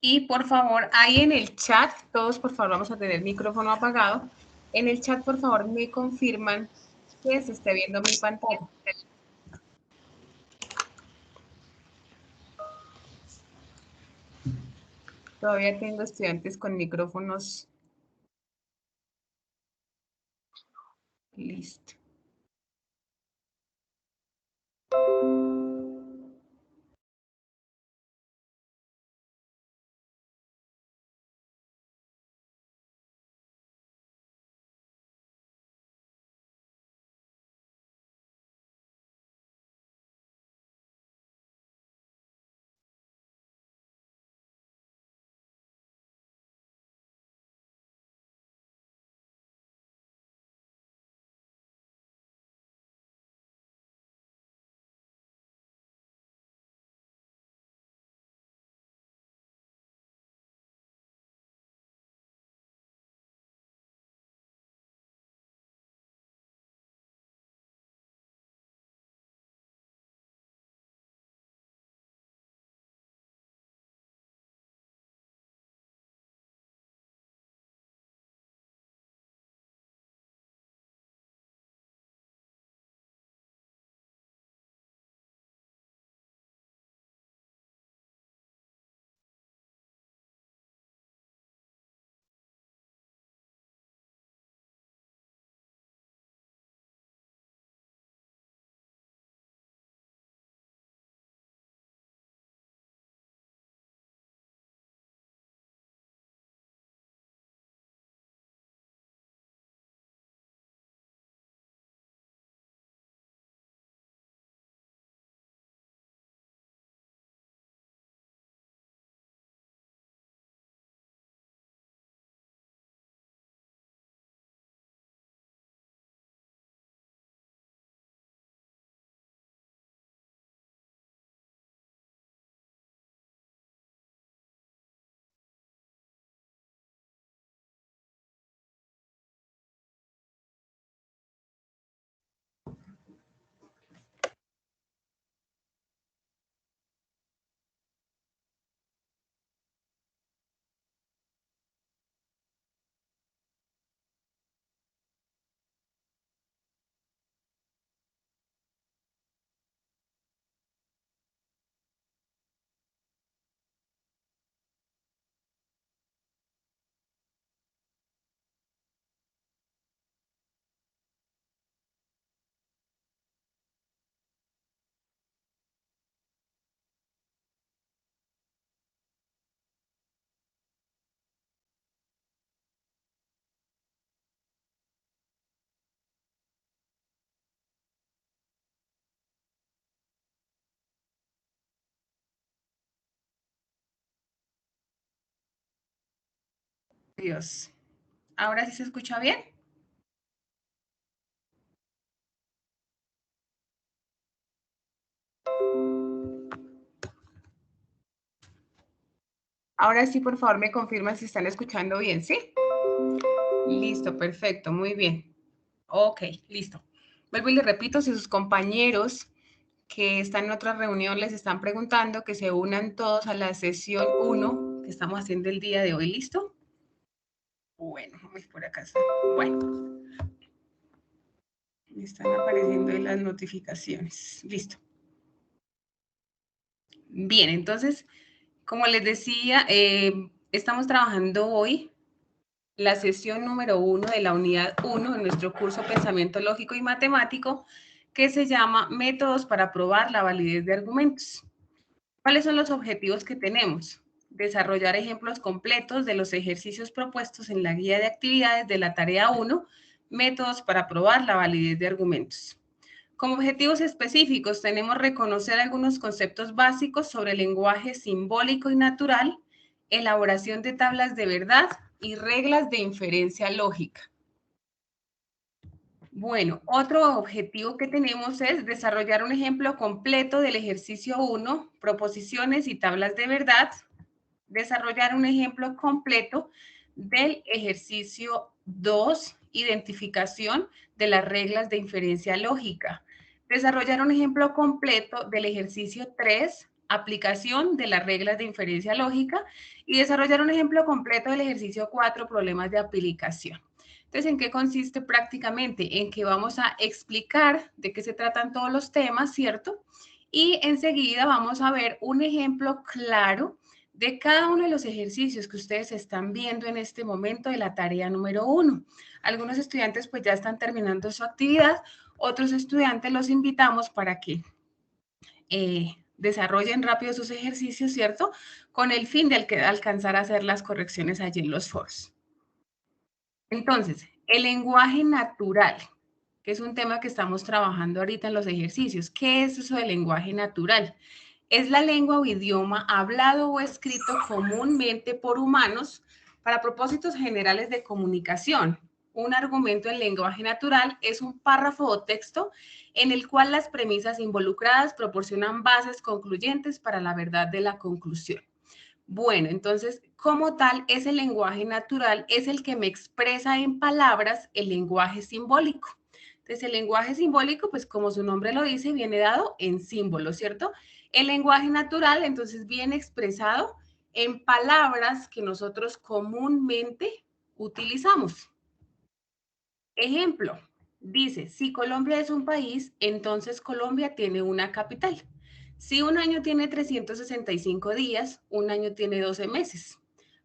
Y por favor, ahí en el chat, todos por favor vamos a tener micrófono apagado. En el chat, por favor, me confirman que se esté viendo mi pantalla. Todavía tengo estudiantes con micrófonos. Listo. Dios. ¿Ahora sí se escucha bien? Ahora sí, por favor, me confirman si están escuchando bien, ¿sí? Listo, perfecto, muy bien. Ok, listo. Vuelvo y les repito, si sus compañeros que están en otra reunión les están preguntando que se unan todos a la sesión 1 que estamos haciendo el día de hoy, ¿listo? Bueno, por acá está. Bueno, me están apareciendo ahí las notificaciones. Listo. Bien, entonces, como les decía, estamos trabajando hoy la sesión número 1 de la unidad 1 de nuestro curso Pensamiento Lógico y Matemático, que se llama Métodos para probar la validez de argumentos. ¿Cuáles son los objetivos que tenemos? Desarrollar ejemplos completos de los ejercicios propuestos en la guía de actividades de la tarea 1, métodos para probar la validez de argumentos. Como objetivos específicos tenemos reconocer algunos conceptos básicos sobre el lenguaje simbólico y natural, elaboración de tablas de verdad y reglas de inferencia lógica. Bueno, otro objetivo que tenemos es desarrollar un ejemplo completo del ejercicio 1, proposiciones y tablas de verdad, desarrollar un ejemplo completo del ejercicio 2, identificación de las reglas de inferencia lógica, desarrollar un ejemplo completo del ejercicio 3, aplicación de las reglas de inferencia lógica y desarrollar un ejemplo completo del ejercicio 4, problemas de aplicación. Entonces, ¿en qué consiste prácticamente? En que vamos a explicar de qué se tratan todos los temas, ¿cierto? Y enseguida vamos a ver un ejemplo claro de cada uno de los ejercicios que ustedes están viendo en este momento de la tarea número 1. Algunos estudiantes pues ya están terminando su actividad, otros estudiantes los invitamos para que desarrollen rápido sus ejercicios, ¿cierto? Con el fin de alcanzar a hacer las correcciones allí en los foros. Entonces, el lenguaje natural, que es un tema que estamos trabajando ahorita en los ejercicios. ¿Qué es eso del lenguaje natural? Es la lengua o idioma hablado o escrito comúnmente por humanos para propósitos generales de comunicación. Un argumento en lenguaje natural es un párrafo o texto en el cual las premisas involucradas proporcionan bases concluyentes para la verdad de la conclusión. Bueno, entonces, como tal, ese lenguaje natural es el que me expresa en palabras el lenguaje simbólico. Entonces, el lenguaje simbólico, pues como su nombre lo dice, viene dado en símbolos, ¿cierto? El lenguaje natural, entonces, viene expresado en palabras que nosotros comúnmente utilizamos. Ejemplo, dice, si Colombia es un país, entonces Colombia tiene una capital. Si un año tiene 365 días, un año tiene 12 meses.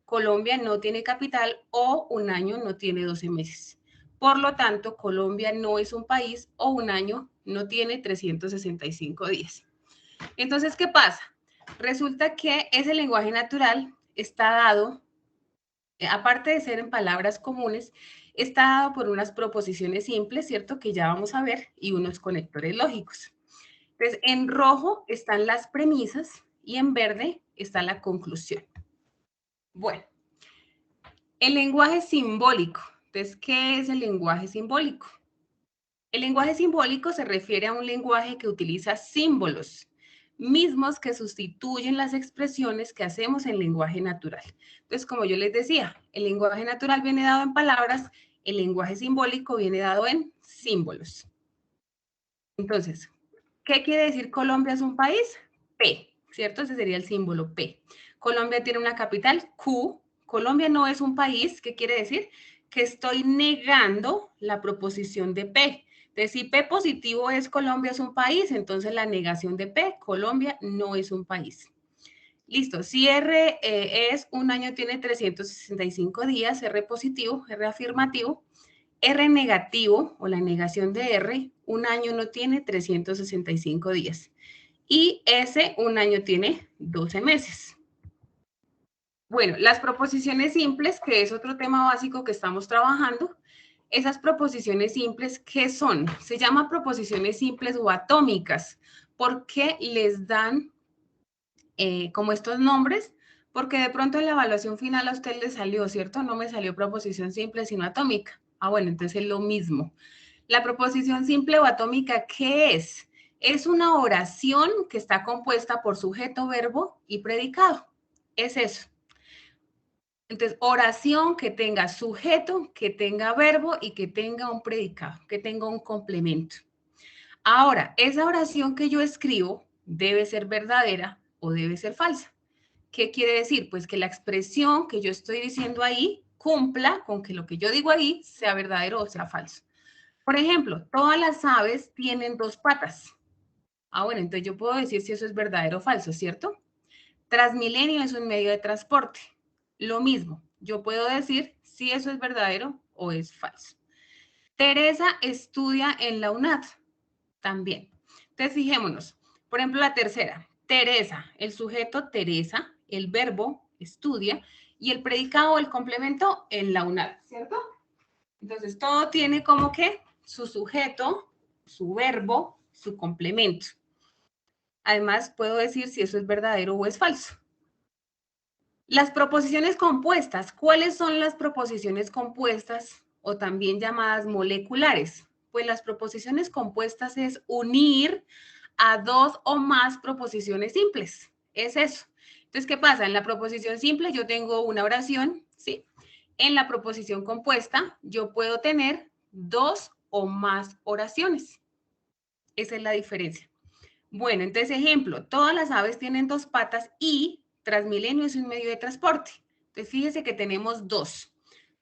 Colombia no tiene capital o un año no tiene 12 meses. Por lo tanto, Colombia no es un país o un año no tiene 365 días. Entonces, ¿qué pasa? Resulta que ese lenguaje natural está dado, aparte de ser en palabras comunes, está dado por unas proposiciones simples, ¿cierto? Que ya vamos a ver, y unos conectores lógicos. Entonces, en rojo están las premisas y en verde está la conclusión. Bueno, el lenguaje simbólico. Entonces, ¿qué es el lenguaje simbólico? El lenguaje simbólico se refiere a un lenguaje que utiliza símbolos, mismos que sustituyen las expresiones que hacemos en lenguaje natural. Entonces, como yo les decía, el lenguaje natural viene dado en palabras, el lenguaje simbólico viene dado en símbolos. Entonces, ¿qué quiere decir Colombia es un país? P, ¿cierto? Ese sería el símbolo P. Colombia tiene una capital, Q. Colombia no es un país, ¿qué quiere decir? Que estoy negando la proposición de P. Entonces, si P positivo es Colombia es un país, entonces la negación de P, Colombia no es un país. Listo, si R es un año tiene 365 días, R positivo, R afirmativo, R negativo o la negación de R, un año no tiene 365 días. Y S, un año tiene 12 meses. Bueno, las proposiciones simples, que es otro tema básico que estamos trabajando, esas proposiciones simples, ¿qué son? Se llama proposiciones simples o atómicas. ¿Por qué les dan como estos nombres? Porque de pronto en la evaluación final a usted le salió, ¿cierto? No me salió proposición simple, sino atómica. Ah, bueno, entonces es lo mismo. La proposición simple o atómica, ¿qué es? Es una oración que está compuesta por sujeto, verbo y predicado. Es eso. Entonces, oración que tenga sujeto, que tenga verbo y que tenga un predicado, que tenga un complemento. Ahora, esa oración que yo escribo debe ser verdadera o debe ser falsa. ¿Qué quiere decir? Pues que la expresión que yo estoy diciendo ahí cumpla con que lo que yo digo ahí sea verdadero o sea falso. Por ejemplo, todas las aves tienen dos patas. Ah, bueno, entonces yo puedo decir si eso es verdadero o falso, ¿cierto? Transmilenio es un medio de transporte. Lo mismo, yo puedo decir si eso es verdadero o es falso. Teresa estudia en la UNAD. También. Entonces, fijémonos. Por ejemplo, la tercera. Teresa, el sujeto Teresa, el verbo estudia y el predicado o el complemento en la UNAD, ¿cierto? Entonces, todo tiene como que su sujeto, su verbo, su complemento. Además, puedo decir si eso es verdadero o es falso. Las proposiciones compuestas. ¿Cuáles son las proposiciones compuestas o también llamadas moleculares? Pues las proposiciones compuestas es unir a dos o más proposiciones simples. Es eso. Entonces, ¿qué pasa? En la proposición simple yo tengo una oración, ¿sí? En la proposición compuesta yo puedo tener dos o más oraciones. Esa es la diferencia. Bueno, entonces, ejemplo, todas las aves tienen dos patas y Transmilenio es un medio de transporte. Entonces, fíjese que tenemos dos.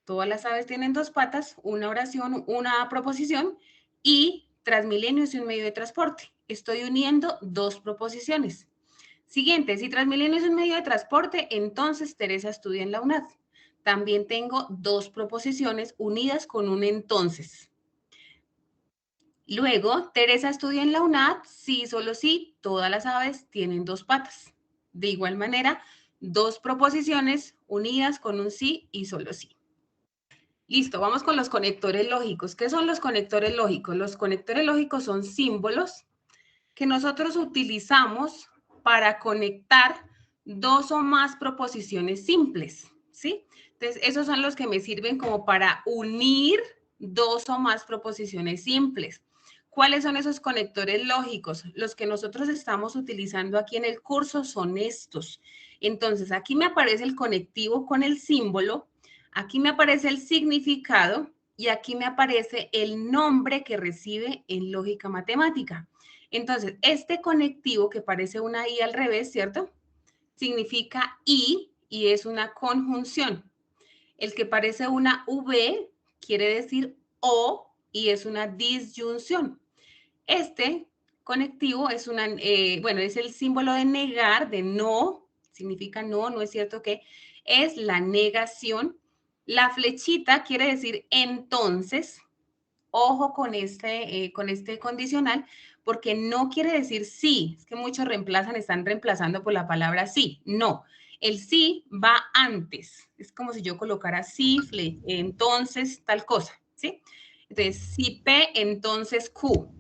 Todas las aves tienen dos patas, una oración, una proposición y Transmilenio es un medio de transporte. Estoy uniendo dos proposiciones. Siguiente, si Transmilenio es un medio de transporte, entonces Teresa estudia en la UNAD. También tengo dos proposiciones unidas con un entonces. Luego, Teresa estudia en la UNAD, sí, solo sí, todas las aves tienen dos patas. De igual manera, dos proposiciones unidas con un sí y solo sí. Listo, vamos con los conectores lógicos. ¿Qué son los conectores lógicos? Los conectores lógicos son símbolos que nosotros utilizamos para conectar dos o más proposiciones simples, ¿sí? Entonces, esos son los que me sirven como para unir dos o más proposiciones simples. ¿Cuáles son esos conectores lógicos? Los que nosotros estamos utilizando aquí en el curso son estos. Entonces, aquí me aparece el conectivo con el símbolo, aquí me aparece el significado y aquí me aparece el nombre que recibe en lógica matemática. Entonces, este conectivo que parece una I al revés, ¿cierto? Significa y es una conjunción. El que parece una V quiere decir o y es una disyunción. Este conectivo es es el símbolo de negar, de no, significa no, no es cierto que, es la negación. La flechita quiere decir entonces, ojo con este condicional, porque no quiere decir sí. Es que muchos están reemplazando por la palabra sí. No, el sí va antes. Es como si yo colocara sí, entonces tal cosa, ¿sí? Entonces, si P, entonces Q.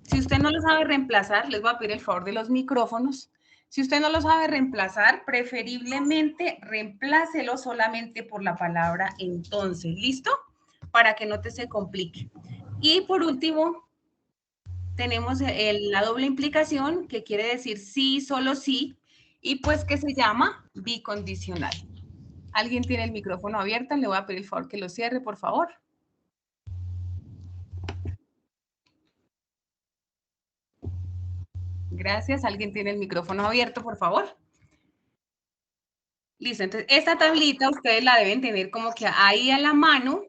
Si usted no lo sabe reemplazar, les voy a pedir el favor de los micrófonos. Si usted no lo sabe reemplazar, preferiblemente reemplácelo solamente por la palabra entonces. ¿Listo? Para que no te se complique. Y por último, tenemos la doble implicación, que quiere decir sí, solo sí, y pues que se llama bicondicional. ¿Alguien tiene el micrófono abierto? Le voy a pedir el favor que lo cierre, por favor. Gracias. ¿Alguien tiene el micrófono abierto, por favor? Listo. Entonces, esta tablita ustedes la deben tener como que ahí a la mano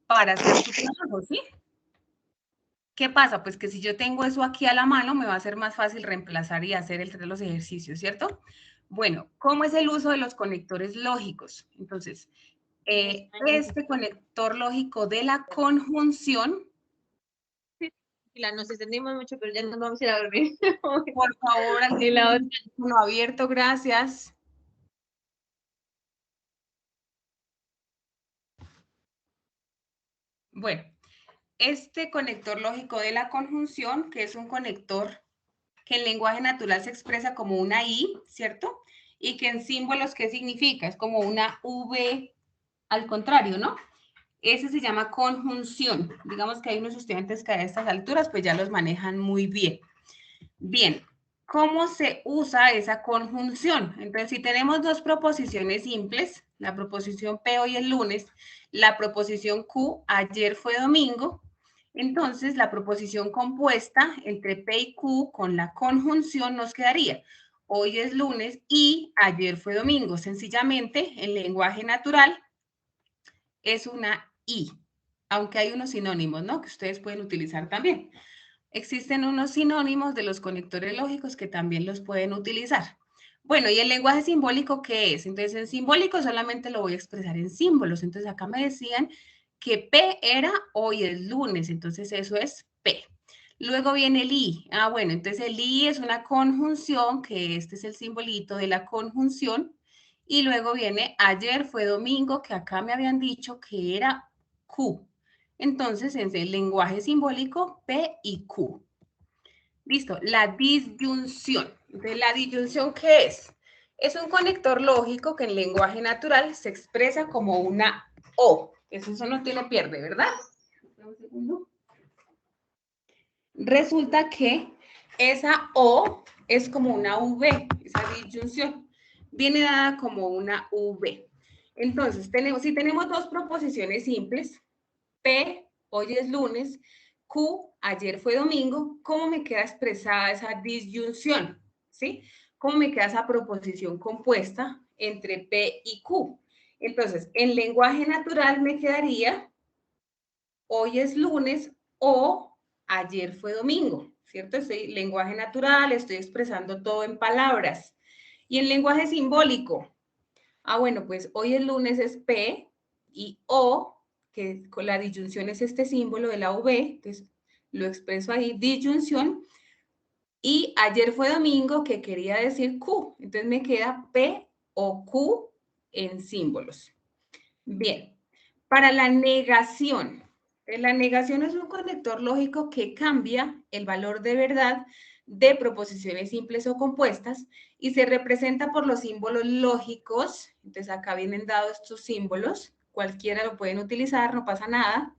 para hacer su trabajo, ¿sí? ¿Qué pasa? Pues que si yo tengo eso aquí a la mano, me va a ser más fácil reemplazar y hacer los ejercicios, ¿cierto? Bueno, ¿cómo es el uso de los conectores lógicos? Entonces, este conector lógico de la conjunción. Nos extendimos mucho, pero ya nos vamos a ir a dormir. Por favor, al micrófono abierto, gracias. Bueno, este conector lógico de la conjunción, que es un conector que en lenguaje natural se expresa como una I, ¿cierto? Y que en símbolos, ¿qué significa? Es como una V al contrario, ¿no? Ese se llama conjunción. Digamos que hay unos estudiantes que a estas alturas pues ya los manejan muy bien. Bien, ¿cómo se usa esa conjunción? Entonces, si tenemos dos proposiciones simples, la proposición P hoy es lunes, la proposición Q ayer fue domingo, entonces la proposición compuesta entre P y Q con la conjunción nos quedaría hoy es lunes y ayer fue domingo. Sencillamente, en lenguaje natural es una I, aunque hay unos sinónimos, ¿no? Que ustedes pueden utilizar también. Existen unos sinónimos de los conectores lógicos que también los pueden utilizar. Bueno, ¿y el lenguaje simbólico qué es? Entonces, en simbólico solamente lo voy a expresar en símbolos. Entonces, acá me decían que P era hoy es lunes, entonces eso es P. Luego viene el I. Ah, bueno, entonces el I es una conjunción, que este es el simbolito de la conjunción. Y luego viene ayer fue domingo, que acá me habían dicho que era Q. Entonces, es el lenguaje simbólico P y Q. Listo, la disyunción. ¿De la disyunción qué es? Es un conector lógico que en lenguaje natural se expresa como una O. Eso no tiene pierde, ¿verdad? Un segundo. Resulta que esa O es como una V, esa disyunción. Viene dada como una V. Entonces, si tenemos dos proposiciones simples, P, hoy es lunes, Q, ayer fue domingo, ¿cómo me queda expresada esa disyunción? ¿Sí? ¿Cómo me queda esa proposición compuesta entre P y Q? Entonces, en lenguaje natural me quedaría hoy es lunes o ayer fue domingo, ¿cierto? Estoy lenguaje natural, estoy expresando todo en palabras. Y en lenguaje simbólico, bueno, pues hoy el lunes es P y O, que con la disyunción es este símbolo de la V, entonces lo expreso ahí, disyunción, y ayer fue domingo, que quería decir Q, entonces me queda P o Q en símbolos. Bien, para la negación es un conector lógico que cambia el valor de verdad de proposiciones simples o compuestas y se representa por los símbolos lógicos. Entonces acá vienen dados estos símbolos, cualquiera lo pueden utilizar, no pasa nada.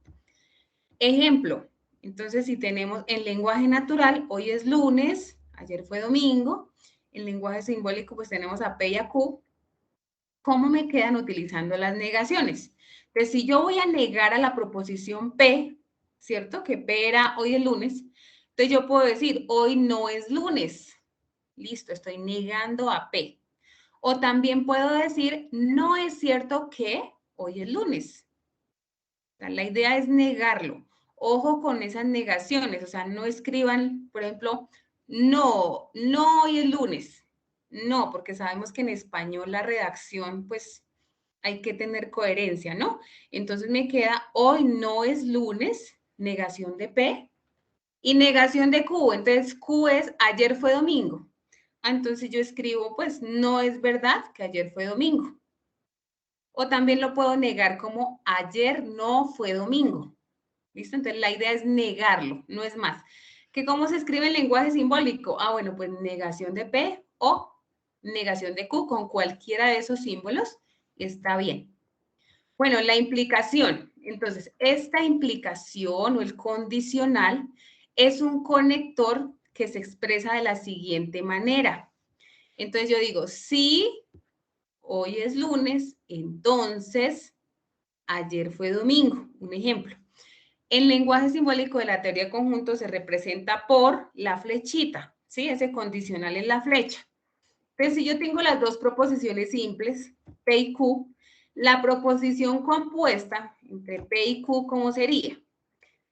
Ejemplo, entonces si tenemos en lenguaje natural, hoy es lunes, ayer fue domingo, en lenguaje simbólico pues tenemos a P y a Q. ¿Cómo me quedan utilizando las negaciones? Entonces, si yo voy a negar a la proposición P, ¿cierto? Que P era hoy es lunes, entonces yo puedo decir, hoy no es lunes. Listo, estoy negando a P. O también puedo decir, no es cierto que hoy es lunes. O sea, la idea es negarlo. Ojo con esas negaciones, o sea, no escriban, por ejemplo, no hoy es lunes. No, porque sabemos que en español la redacción, pues, hay que tener coherencia, ¿no? Entonces me queda, hoy no es lunes, negación de P, y negación de Q. Entonces Q es, ayer fue domingo. Entonces yo escribo, pues, no es verdad que ayer fue domingo. O también lo puedo negar como, ayer no fue domingo. ¿Listo? Entonces la idea es negarlo, no es más. ¿Que cómo se escribe en lenguaje simbólico? Bueno, pues negación de P o negación de Q con cualquiera de esos símbolos está bien. Bueno, la implicación. Entonces, esta implicación o el condicional es un conector que se expresa de la siguiente manera. Entonces yo digo, si hoy es lunes, entonces ayer fue domingo. Un ejemplo. El lenguaje simbólico de la teoría de conjuntos se representa por la flechita, ¿sí? Ese condicional es la flecha. Entonces, si yo tengo las dos proposiciones simples, P y Q, la proposición compuesta entre P y Q, ¿cómo sería?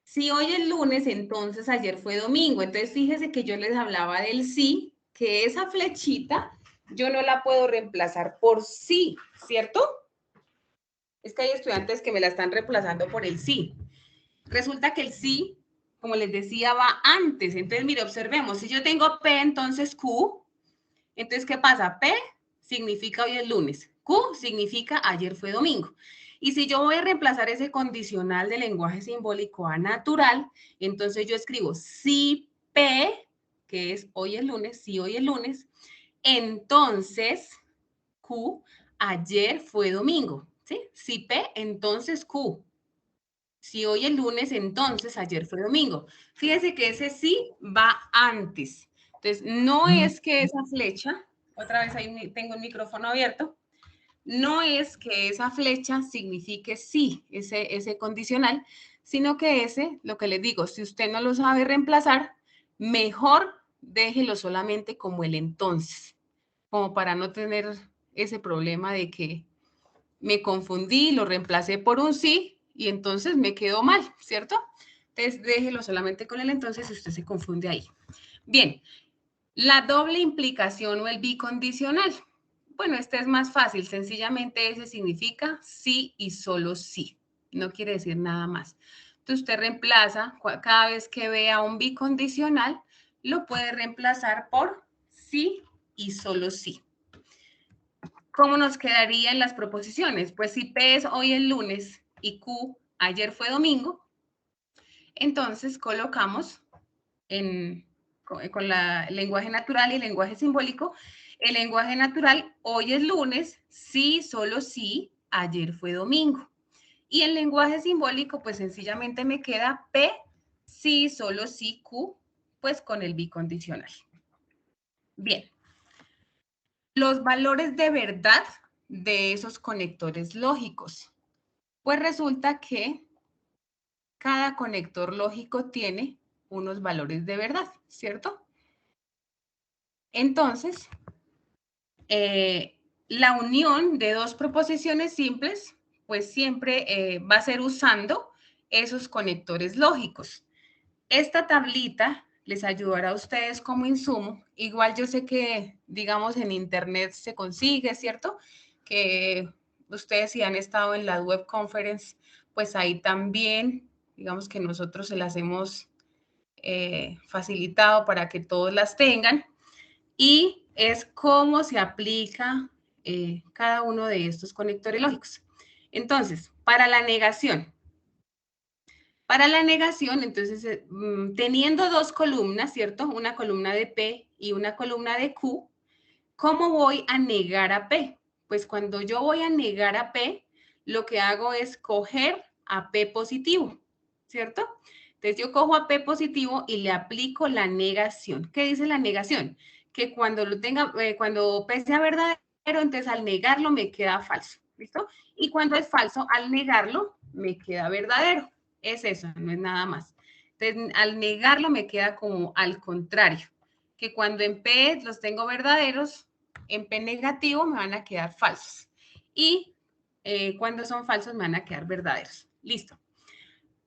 Si hoy es lunes, entonces ayer fue domingo. Entonces, fíjese que yo les hablaba del sí, que esa flechita yo no la puedo reemplazar por sí, ¿cierto? Es que hay estudiantes que me la están reemplazando por el sí. Resulta que el sí, como les decía, va antes. Entonces, mire, observemos. Si yo tengo P, entonces Q. Entonces, ¿qué pasa? P significa hoy es lunes. Q significa ayer fue domingo. Y si yo voy a reemplazar ese condicional de lenguaje simbólico a natural, entonces yo escribo si P, que es hoy es lunes, si hoy es lunes, entonces Q, ayer fue domingo. ¿Sí? Si P, entonces Q. Si hoy es lunes, entonces ayer fue domingo. Fíjese que ese sí va antes. Entonces, no es que esa flecha, otra vez ahí tengo el micrófono abierto, no es que esa flecha signifique sí, ese condicional, sino que ese, lo que les digo, si usted no lo sabe reemplazar, mejor déjelo solamente como el entonces, como para no tener ese problema de que me confundí, lo reemplacé por un sí y entonces me quedó mal, ¿cierto? Entonces déjelo solamente con el entonces si usted se confunde ahí. Bien, la doble implicación o el bicondicional. Bueno, este es más fácil, sencillamente ese significa sí y solo sí, no quiere decir nada más. Entonces usted reemplaza, cada vez que vea un bicondicional, lo puede reemplazar por sí y solo sí. ¿Cómo nos quedarían las proposiciones? Pues si P es hoy el lunes y Q ayer fue domingo, entonces colocamos con el lenguaje natural y el lenguaje simbólico. El lenguaje natural, hoy es lunes, sí, solo sí, ayer fue domingo. Y el lenguaje simbólico, pues sencillamente me queda P, sí, solo sí, Q, pues con el bicondicional. Bien. Los valores de verdad de esos conectores lógicos. Pues resulta que cada conector lógico tiene unos valores de verdad, ¿cierto? Entonces, la unión de dos proposiciones simples, pues siempre va a ser usando esos conectores lógicos. Esta tablita les ayudará a ustedes como insumo. Igual yo sé que, digamos, en internet se consigue, ¿cierto? Que ustedes si han estado en la web conference, pues ahí también, digamos que nosotros se las hemos facilitado para que todos las tengan. Y es cómo se aplica cada uno de estos conectores lógicos. Entonces, para la negación, entonces, teniendo dos columnas, ¿cierto? Una columna de P y una columna de Q, ¿cómo voy a negar a P? Pues cuando yo voy a negar a P, lo que hago es coger a P positivo, ¿cierto? Entonces yo cojo a P positivo y le aplico la negación. ¿Qué dice la negación? Que cuando lo tenga, cuando P sea verdadero, entonces al negarlo me queda falso, ¿listo? Y cuando es falso, al negarlo me queda verdadero. Es eso, no es nada más. Entonces, al negarlo me queda como al contrario, que cuando en P los tengo verdaderos, en P negativo me van a quedar falsos. Y cuando son falsos me van a quedar verdaderos. Listo.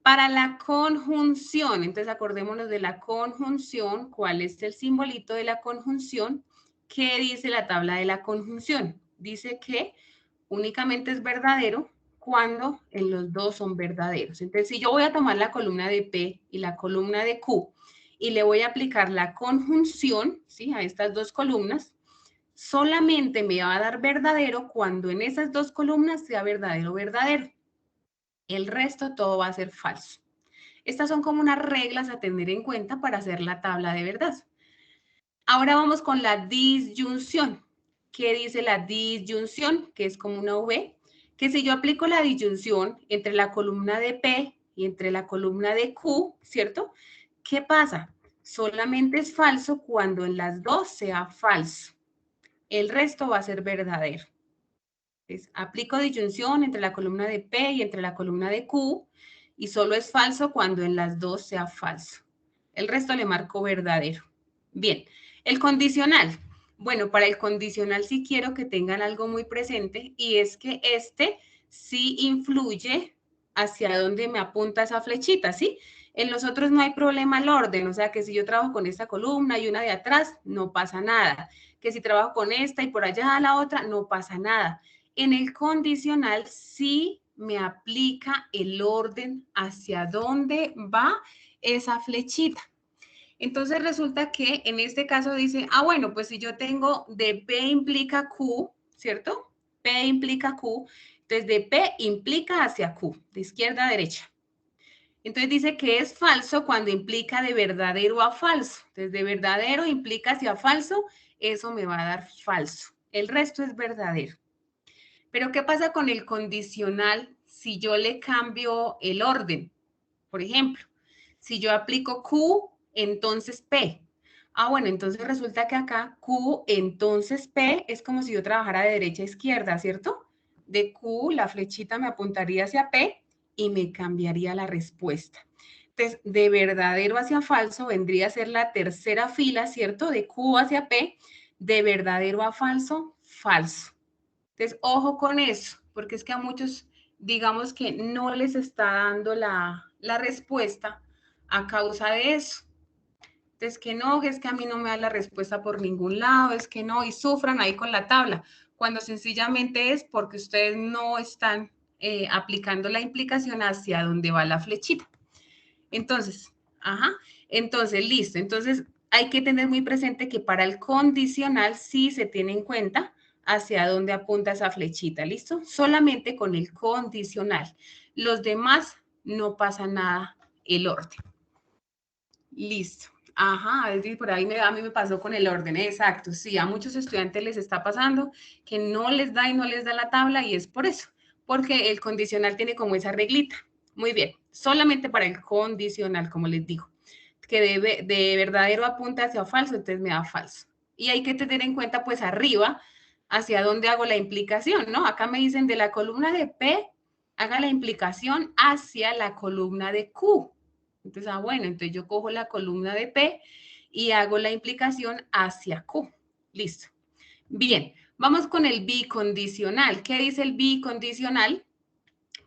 Para la conjunción, entonces acordémonos de la conjunción, ¿cuál es el simbolito de la conjunción? ¿Qué dice la tabla de la conjunción? Dice que únicamente es verdadero cuando en los dos son verdaderos. Entonces, si yo voy a tomar la columna de P y la columna de Q y le voy a aplicar la conjunción, ¿sí? A estas dos columnas, solamente me va a dar verdadero cuando en esas dos columnas sea verdadero, verdadero. El resto todo va a ser falso. Estas son como unas reglas a tener en cuenta para hacer la tabla de verdad. Ahora vamos con la disyunción. ¿Qué dice la disyunción? Que es como una V. Que si yo aplico la disyunción entre la columna de P y entre la columna de Q, ¿cierto? ¿Qué pasa? Solamente es falso cuando en las dos sea falso. El resto va a ser verdadero. Entonces, aplico disyunción entre la columna de P y entre la columna de Q y solo es falso cuando en las dos sea falso. El resto le marco verdadero. Bien, el condicional. Bueno, para el condicional sí quiero que tengan algo muy presente y es que este sí influye hacia dónde me apunta esa flechita, ¿sí? En los otros no hay problema al orden, o sea que si yo trabajo con esta columna y una de atrás, no pasa nada. Que si trabajo con esta y por allá la otra, no pasa nada. En el condicional sí me aplica el orden hacia dónde va esa flechita. Entonces resulta que en este caso dice, bueno, pues si yo tengo de P implica Q, ¿cierto? P implica Q, entonces de P implica hacia Q, de izquierda a derecha. Entonces dice que es falso cuando implica de verdadero a falso. Entonces de verdadero implica hacia falso, eso me va a dar falso. El resto es verdadero. Pero ¿qué pasa con el condicional si yo le cambio el orden? Por ejemplo, si yo aplico Q, entonces P. Bueno, entonces resulta que acá Q, entonces P, es como si yo trabajara de derecha a izquierda, ¿cierto? De Q, la flechita me apuntaría hacia P y me cambiaría la respuesta. Entonces, de verdadero hacia falso vendría a ser la tercera fila, ¿cierto? De Q hacia P, de verdadero a falso, falso. Entonces, ojo con eso, porque es que a muchos, digamos que no les está dando la respuesta a causa de eso. Entonces, que no, que es que a mí no me da la respuesta por ningún lado, es que no, y sufran ahí con la tabla, cuando sencillamente es porque ustedes no están aplicando la implicación hacia donde va la flechita. Entonces, entonces, listo. Entonces, hay que tener muy presente que para el condicional sí se tiene en cuenta hacia dónde apunta esa flechita, ¿listo? Solamente con el condicional. Los demás no pasa nada el orden. Listo. Es decir, por ahí a mí me pasó con el orden, exacto. Sí, a muchos estudiantes les está pasando que no les da y no les da la tabla y es por eso, porque el condicional tiene como esa reglita. Muy bien, solamente para el condicional, como les digo, que de verdadero apunta hacia falso, entonces me da falso. Y hay que tener en cuenta, pues arriba, hacia dónde hago la implicación, ¿no? Acá me dicen de la columna de P haga la implicación hacia la columna de Q. Entonces, bueno, entonces yo cojo la columna de P y hago la implicación hacia Q. Listo. Bien, vamos con el bicondicional. ¿Qué dice el bicondicional?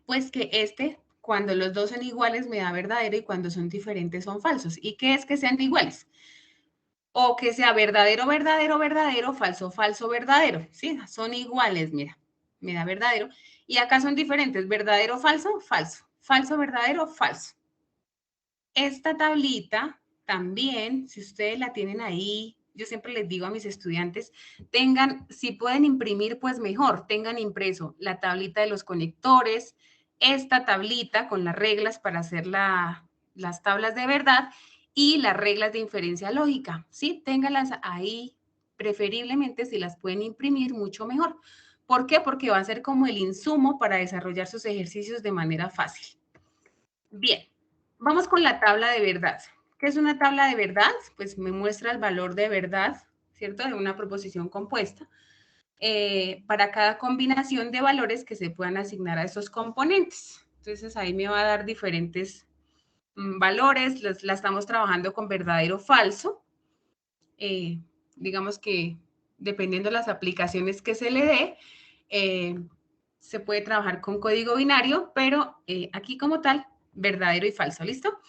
Pues que cuando los dos son iguales, me da verdadero y cuando son diferentes son falsos. ¿Y qué es que sean iguales? O que sea verdadero, verdadero, verdadero, falso, falso, verdadero. Sí, son iguales, mira, me da verdadero. Y acá son diferentes, verdadero, falso, falso, falso, verdadero, falso. Esta tablita también, si ustedes la tienen ahí, yo siempre les digo a mis estudiantes, tengan, si pueden imprimir, pues mejor, tengan impreso la tablita de los conectores, esta tablita con las reglas para hacer las tablas de verdad y las reglas de inferencia lógica, ¿sí? Ténganlas ahí, preferiblemente si las pueden imprimir, mucho mejor. ¿Por qué? Porque va a ser como el insumo para desarrollar sus ejercicios de manera fácil. Bien, vamos con la tabla de verdad. ¿Qué es una tabla de verdad? Pues me muestra el valor de verdad, ¿cierto? De una proposición compuesta para cada combinación de valores que se puedan asignar a esos componentes. Entonces ahí me va a dar diferentes valores, la estamos trabajando con verdadero o falso. Digamos que dependiendo de las aplicaciones que se le dé, se puede trabajar con código binario, pero aquí como tal, verdadero y falso, ¿listo?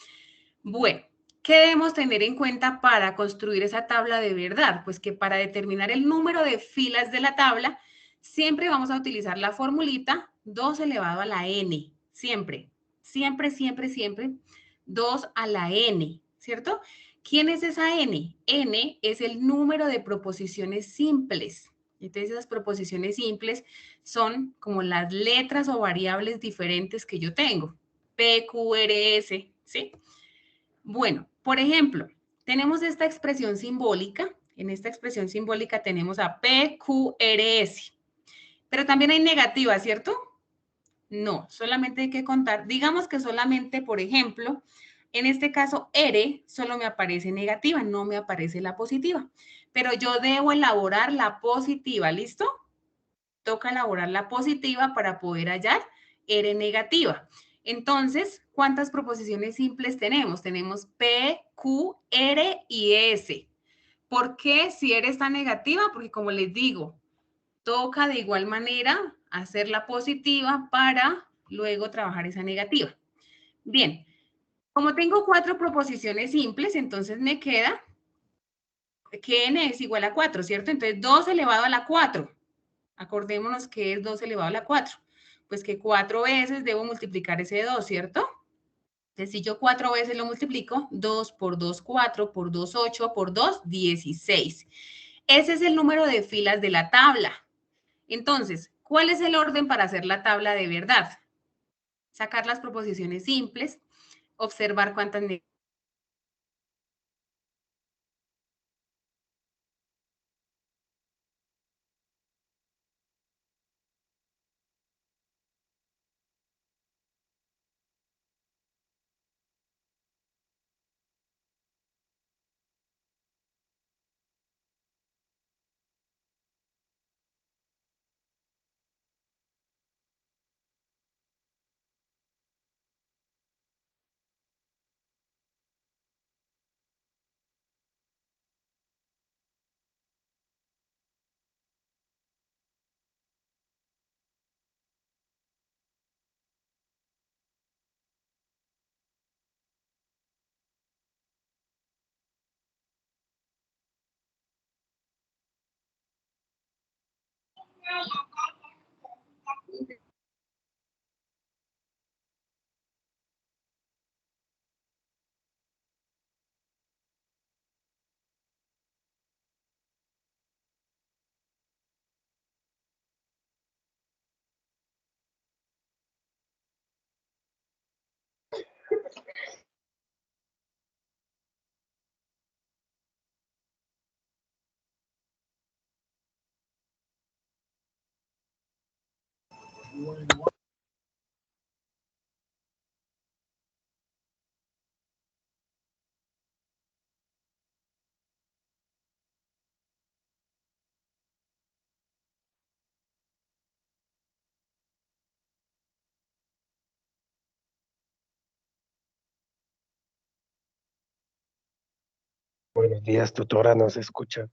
Bueno, ¿qué debemos tener en cuenta para construir esa tabla de verdad? Pues que para determinar el número de filas de la tabla, siempre vamos a utilizar la formulita 2 elevado a la n, siempre, siempre, siempre, siempre, 2 a la n, ¿cierto? ¿Quién es esa n? N es el número de proposiciones simples. Entonces, esas proposiciones simples son como las letras o variables diferentes que yo tengo. P, Q, R, S, ¿sí? Bueno, por ejemplo, tenemos esta expresión simbólica. En esta expresión simbólica tenemos a P, Q, R, S. Pero también hay negativas, ¿cierto? No, solamente hay que contar. Digamos que solamente, por ejemplo, en este caso R solo me aparece negativa, no me aparece la positiva. Pero yo debo elaborar la positiva, ¿listo? Toca elaborar la positiva para poder hallar R negativa. Entonces, ¿cuántas proposiciones simples tenemos? Tenemos P, Q, R y S. ¿Por qué si R está negativa? Porque como les digo, toca de igual manera hacer la positiva para luego trabajar esa negativa. Bien, como tengo 4 proposiciones simples, entonces me queda que n es igual a 4, ¿cierto? Entonces 2 elevado a la 4. Acordémonos que es 2 elevado a la 4. Pues que 4 veces debo multiplicar ese 2, ¿cierto? Entonces, si yo 4 veces lo multiplico, 2 por 2, 4, por 2, 8, por 2, 16. Ese es el número de filas de la tabla. Entonces, ¿cuál es el orden para hacer la tabla de verdad? Sacar las proposiciones simples, observar cuántas Buenos días, tutora, ¿nos escucha?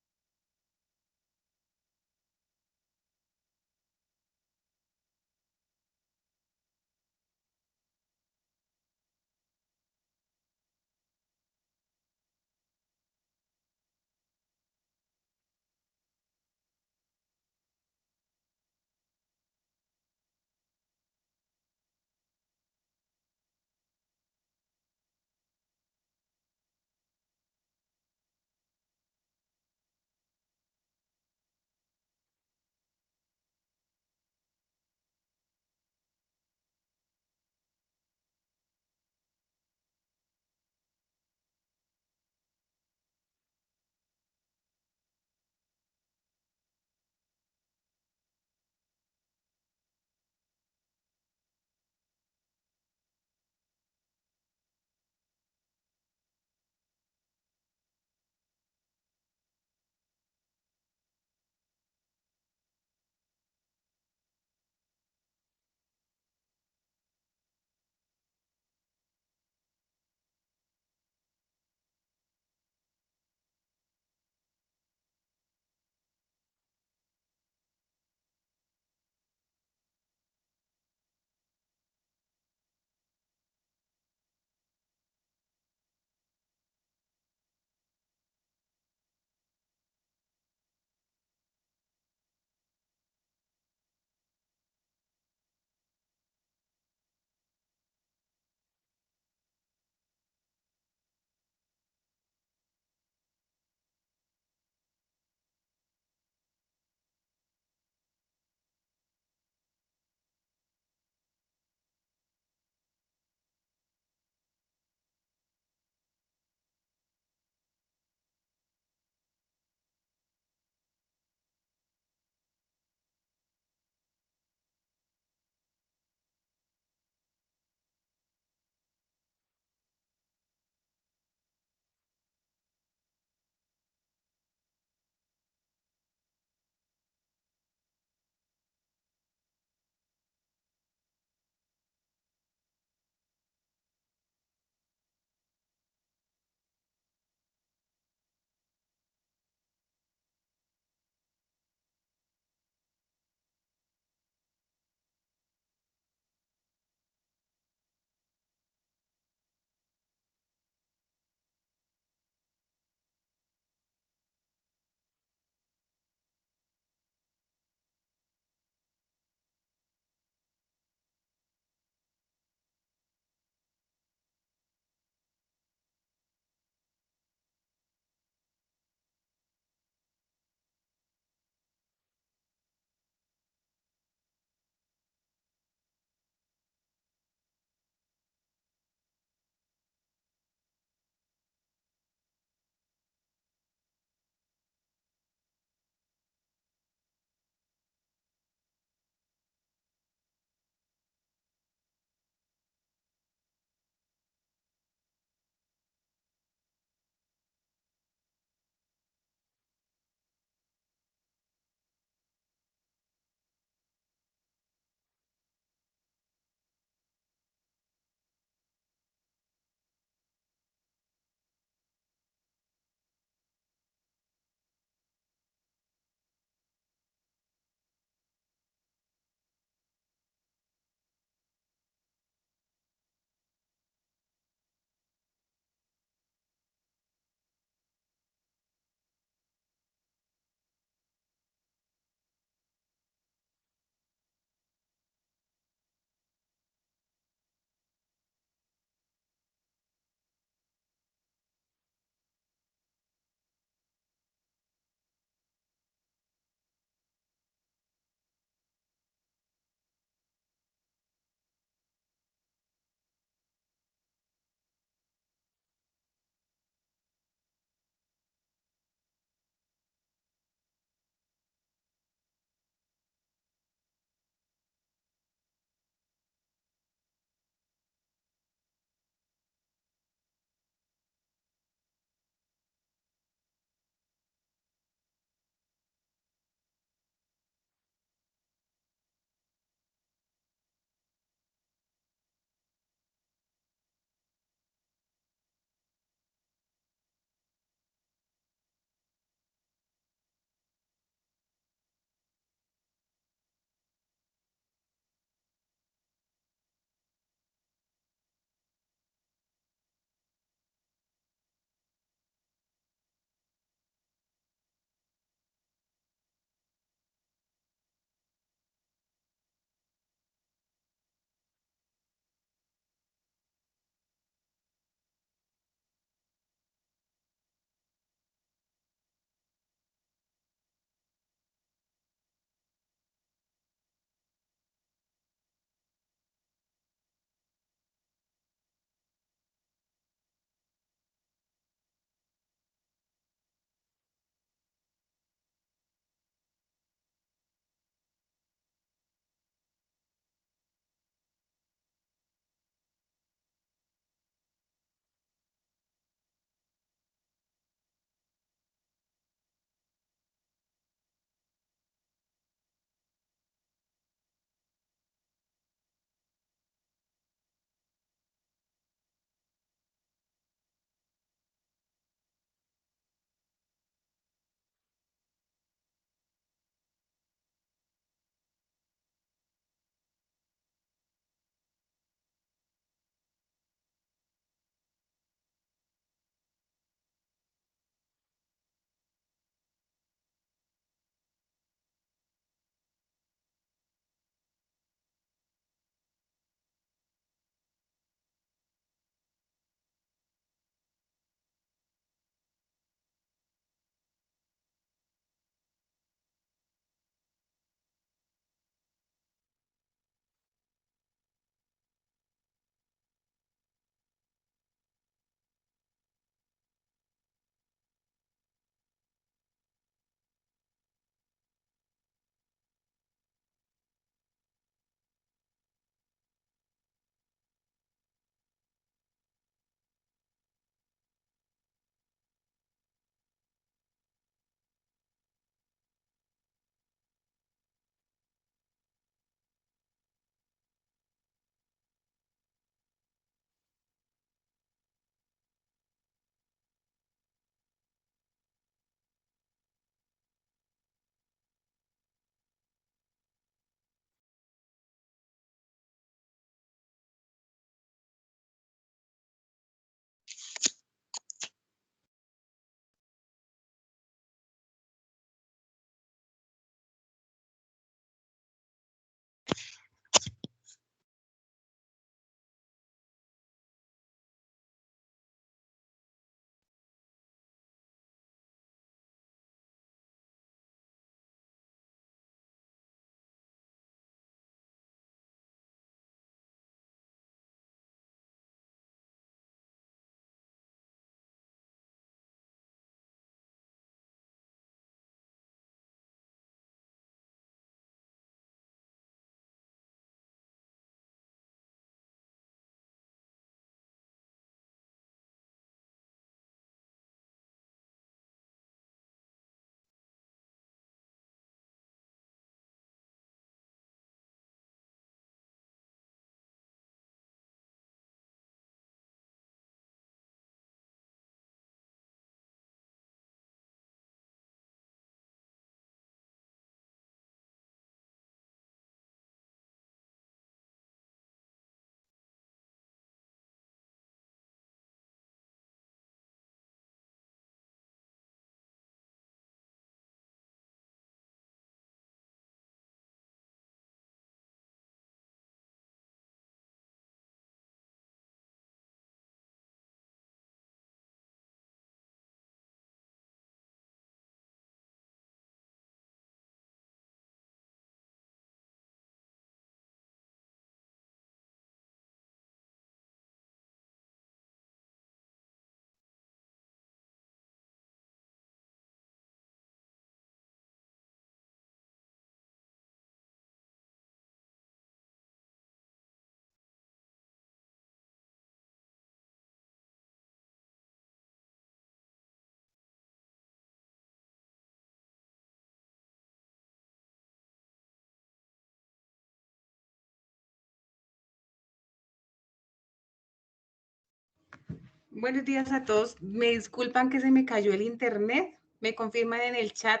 Buenos días a todos. Me disculpan que se me cayó el internet. ¿Me confirman en el chat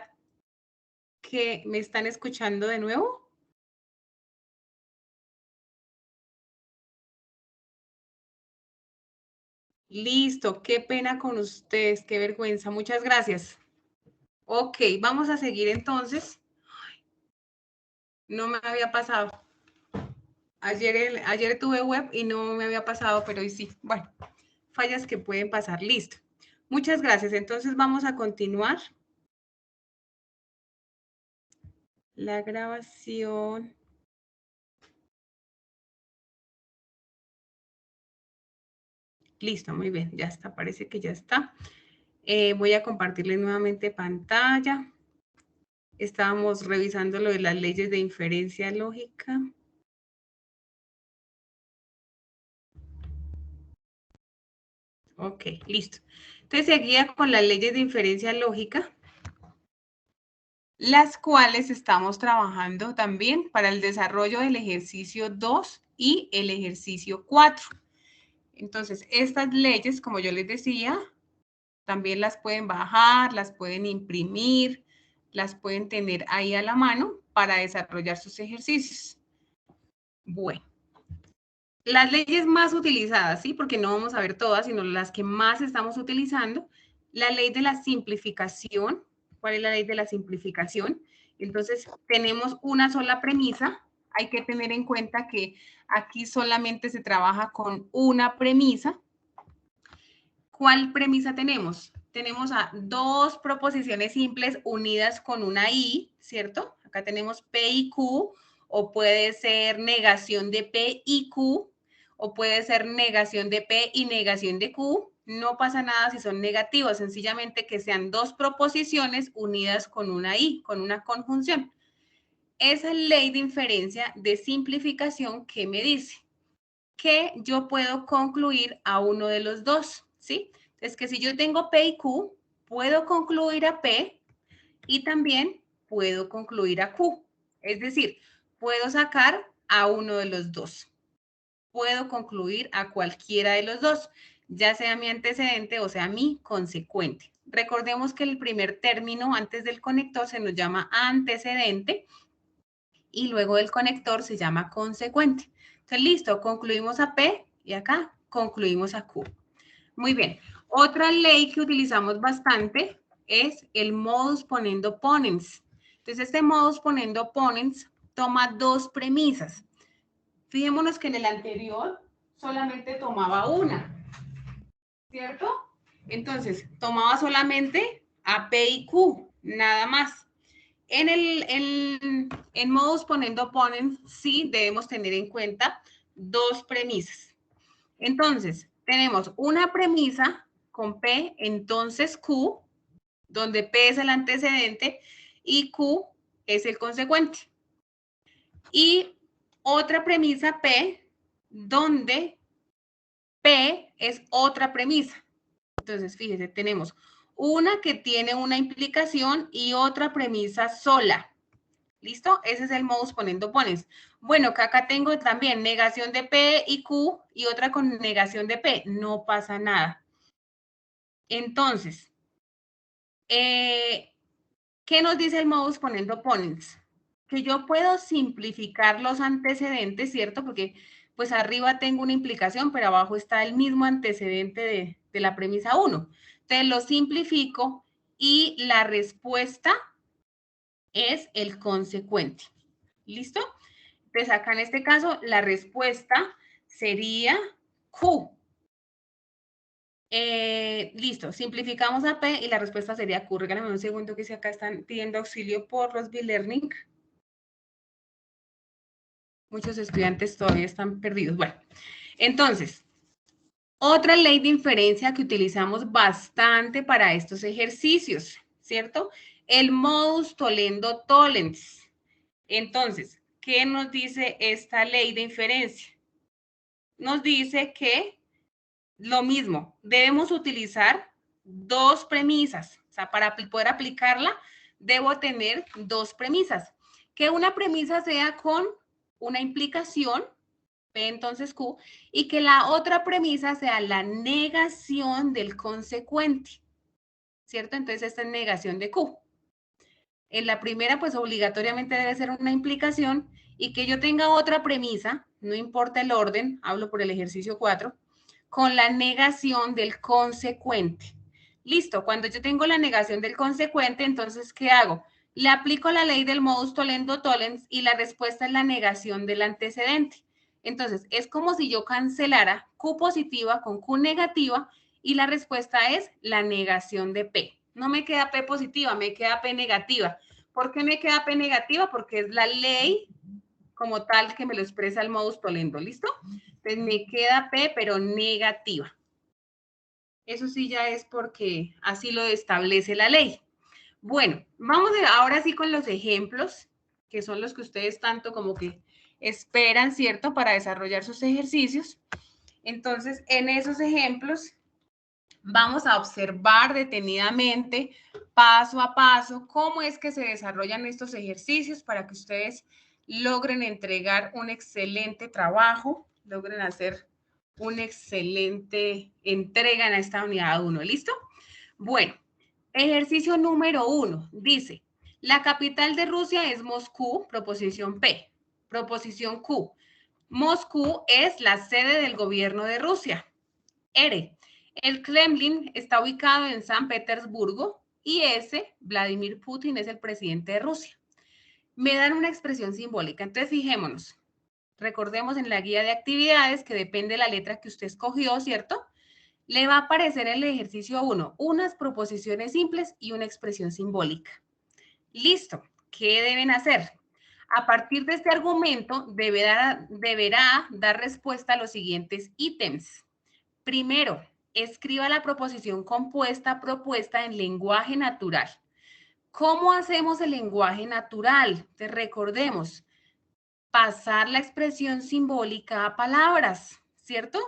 que me están escuchando de nuevo? Listo, qué pena con ustedes, qué vergüenza. Muchas gracias. Ok, vamos a seguir entonces. No me había pasado. Ayer tuve web y no me había pasado, pero hoy sí. Bueno, fallas que pueden pasar. Listo. Muchas gracias. Entonces vamos a continuar la grabación. Listo, muy bien, ya está, parece que ya está. Voy a compartirles nuevamente pantalla. Estábamos revisando lo de las leyes de inferencia lógica. Ok, listo. Entonces seguía con las leyes de inferencia lógica, las cuales estamos trabajando también para el desarrollo del ejercicio 2 y el ejercicio 4. Entonces, estas leyes, como yo les decía, también las pueden bajar, las pueden imprimir, las pueden tener ahí a la mano para desarrollar sus ejercicios. Bueno, las leyes más utilizadas, ¿sí? Porque no vamos a ver todas, sino las que más estamos utilizando. La ley de la simplificación. ¿Cuál es la ley de la simplificación? Entonces, tenemos una sola premisa. Hay que tener en cuenta que aquí solamente se trabaja con una premisa. ¿Cuál premisa tenemos? Tenemos a dos proposiciones simples unidas con una i, ¿cierto? Acá tenemos P y Q, o puede ser negación de P y Q, o puede ser negación de P y negación de Q. No pasa nada si son negativos, sencillamente que sean dos proposiciones unidas con una i, con una conjunción. Esa ley de inferencia de simplificación, ¿qué me dice? Que yo puedo concluir a uno de los dos, ¿sí? Es que si yo tengo P y Q, puedo concluir a P y también puedo concluir a Q. Es decir, puedo sacar a uno de los dos. Puedo concluir a cualquiera de los dos, ya sea mi antecedente o sea mi consecuente. Recordemos que el primer término antes del conector se nos llama antecedente y luego del conector se llama consecuente. Entonces, listo, concluimos a P y acá concluimos a Q. Muy bien. Otra ley que utilizamos bastante es el modus ponendo ponens. Entonces, este modus ponendo ponens toma dos premisas. Fijémonos que en el anterior solamente tomaba una, ¿cierto? Entonces, tomaba solamente a P y Q, nada más. En modus ponendo ponens, sí debemos tener en cuenta dos premisas. Entonces, tenemos una premisa con P, entonces Q, donde P es el antecedente y Q es el consecuente. Y otra premisa P, donde P es otra premisa. Entonces, fíjense, tenemos una que tiene una implicación y otra premisa sola. ¿Listo? Ese es el modus ponendo ponens. Bueno, que acá tengo también negación de P y Q y otra con negación de P. No pasa nada. Entonces, ¿qué nos dice el modus ponendo ponens? Que yo puedo simplificar los antecedentes, ¿cierto? Porque pues arriba tengo una implicación, pero abajo está el mismo antecedente de la premisa 1. Entonces lo simplifico y la respuesta es el consecuente. ¿Listo? Entonces acá en este caso la respuesta sería Q. Listo, simplificamos a P y la respuesta sería Q. Regálame un segundo que si acá están pidiendo auxilio por los B-Learning. Muchos estudiantes todavía están perdidos. Bueno, entonces, otra ley de inferencia que utilizamos bastante para estos ejercicios, ¿cierto? El modus tollendo tollens. Entonces, ¿qué nos dice esta ley de inferencia? Nos dice que lo mismo, debemos utilizar dos premisas. O sea, para poder aplicarla, debo tener dos premisas. Que una premisa sea con una implicación P entonces Q, y que la otra premisa sea la negación del consecuente, ¿cierto? Entonces esta es negación de Q. En la primera, pues obligatoriamente debe ser una implicación y que yo tenga otra premisa, no importa el orden, hablo por el ejercicio 4, con la negación del consecuente. Listo, cuando yo tengo la negación del consecuente, entonces, ¿qué hago? Le aplico la ley del modus tollendo tollens y la respuesta es la negación del antecedente. Entonces, es como si yo cancelara Q positiva con Q negativa y la respuesta es la negación de P. No me queda P positiva, me queda P negativa. ¿Por qué me queda P negativa? Porque es la ley como tal que me lo expresa el modus tollendo, ¿listo? Entonces me queda P, pero negativa. Eso sí ya es porque así lo establece la ley. Bueno, vamos ahora sí con los ejemplos, que son los que ustedes tanto como que esperan, ¿cierto? Para desarrollar sus ejercicios. Entonces, en esos ejemplos, vamos a observar detenidamente, paso a paso, cómo es que se desarrollan estos ejercicios para que ustedes logren entregar un excelente trabajo, logren hacer una excelente entrega en esta unidad 1. ¿Listo? Bueno, ejercicio número 1 dice, la capital de Rusia es Moscú, proposición P. Proposición Q, Moscú es la sede del gobierno de Rusia. R, el Kremlin está ubicado en San Petersburgo. Y S, Vladimir Putin es el presidente de Rusia. Me dan una expresión simbólica. Entonces, fijémonos. Recordemos en la guía de actividades que depende de la letra que usted escogió, ¿cierto? Le va a aparecer en el ejercicio 1 unas proposiciones simples y una expresión simbólica. Listo. ¿Qué deben hacer? A partir de este argumento, deberá dar respuesta a los siguientes ítems. Primero, escriba la proposición compuesta propuesta en lenguaje natural. ¿Cómo hacemos el lenguaje natural? Te recordemos, pasar la expresión simbólica a palabras, ¿cierto?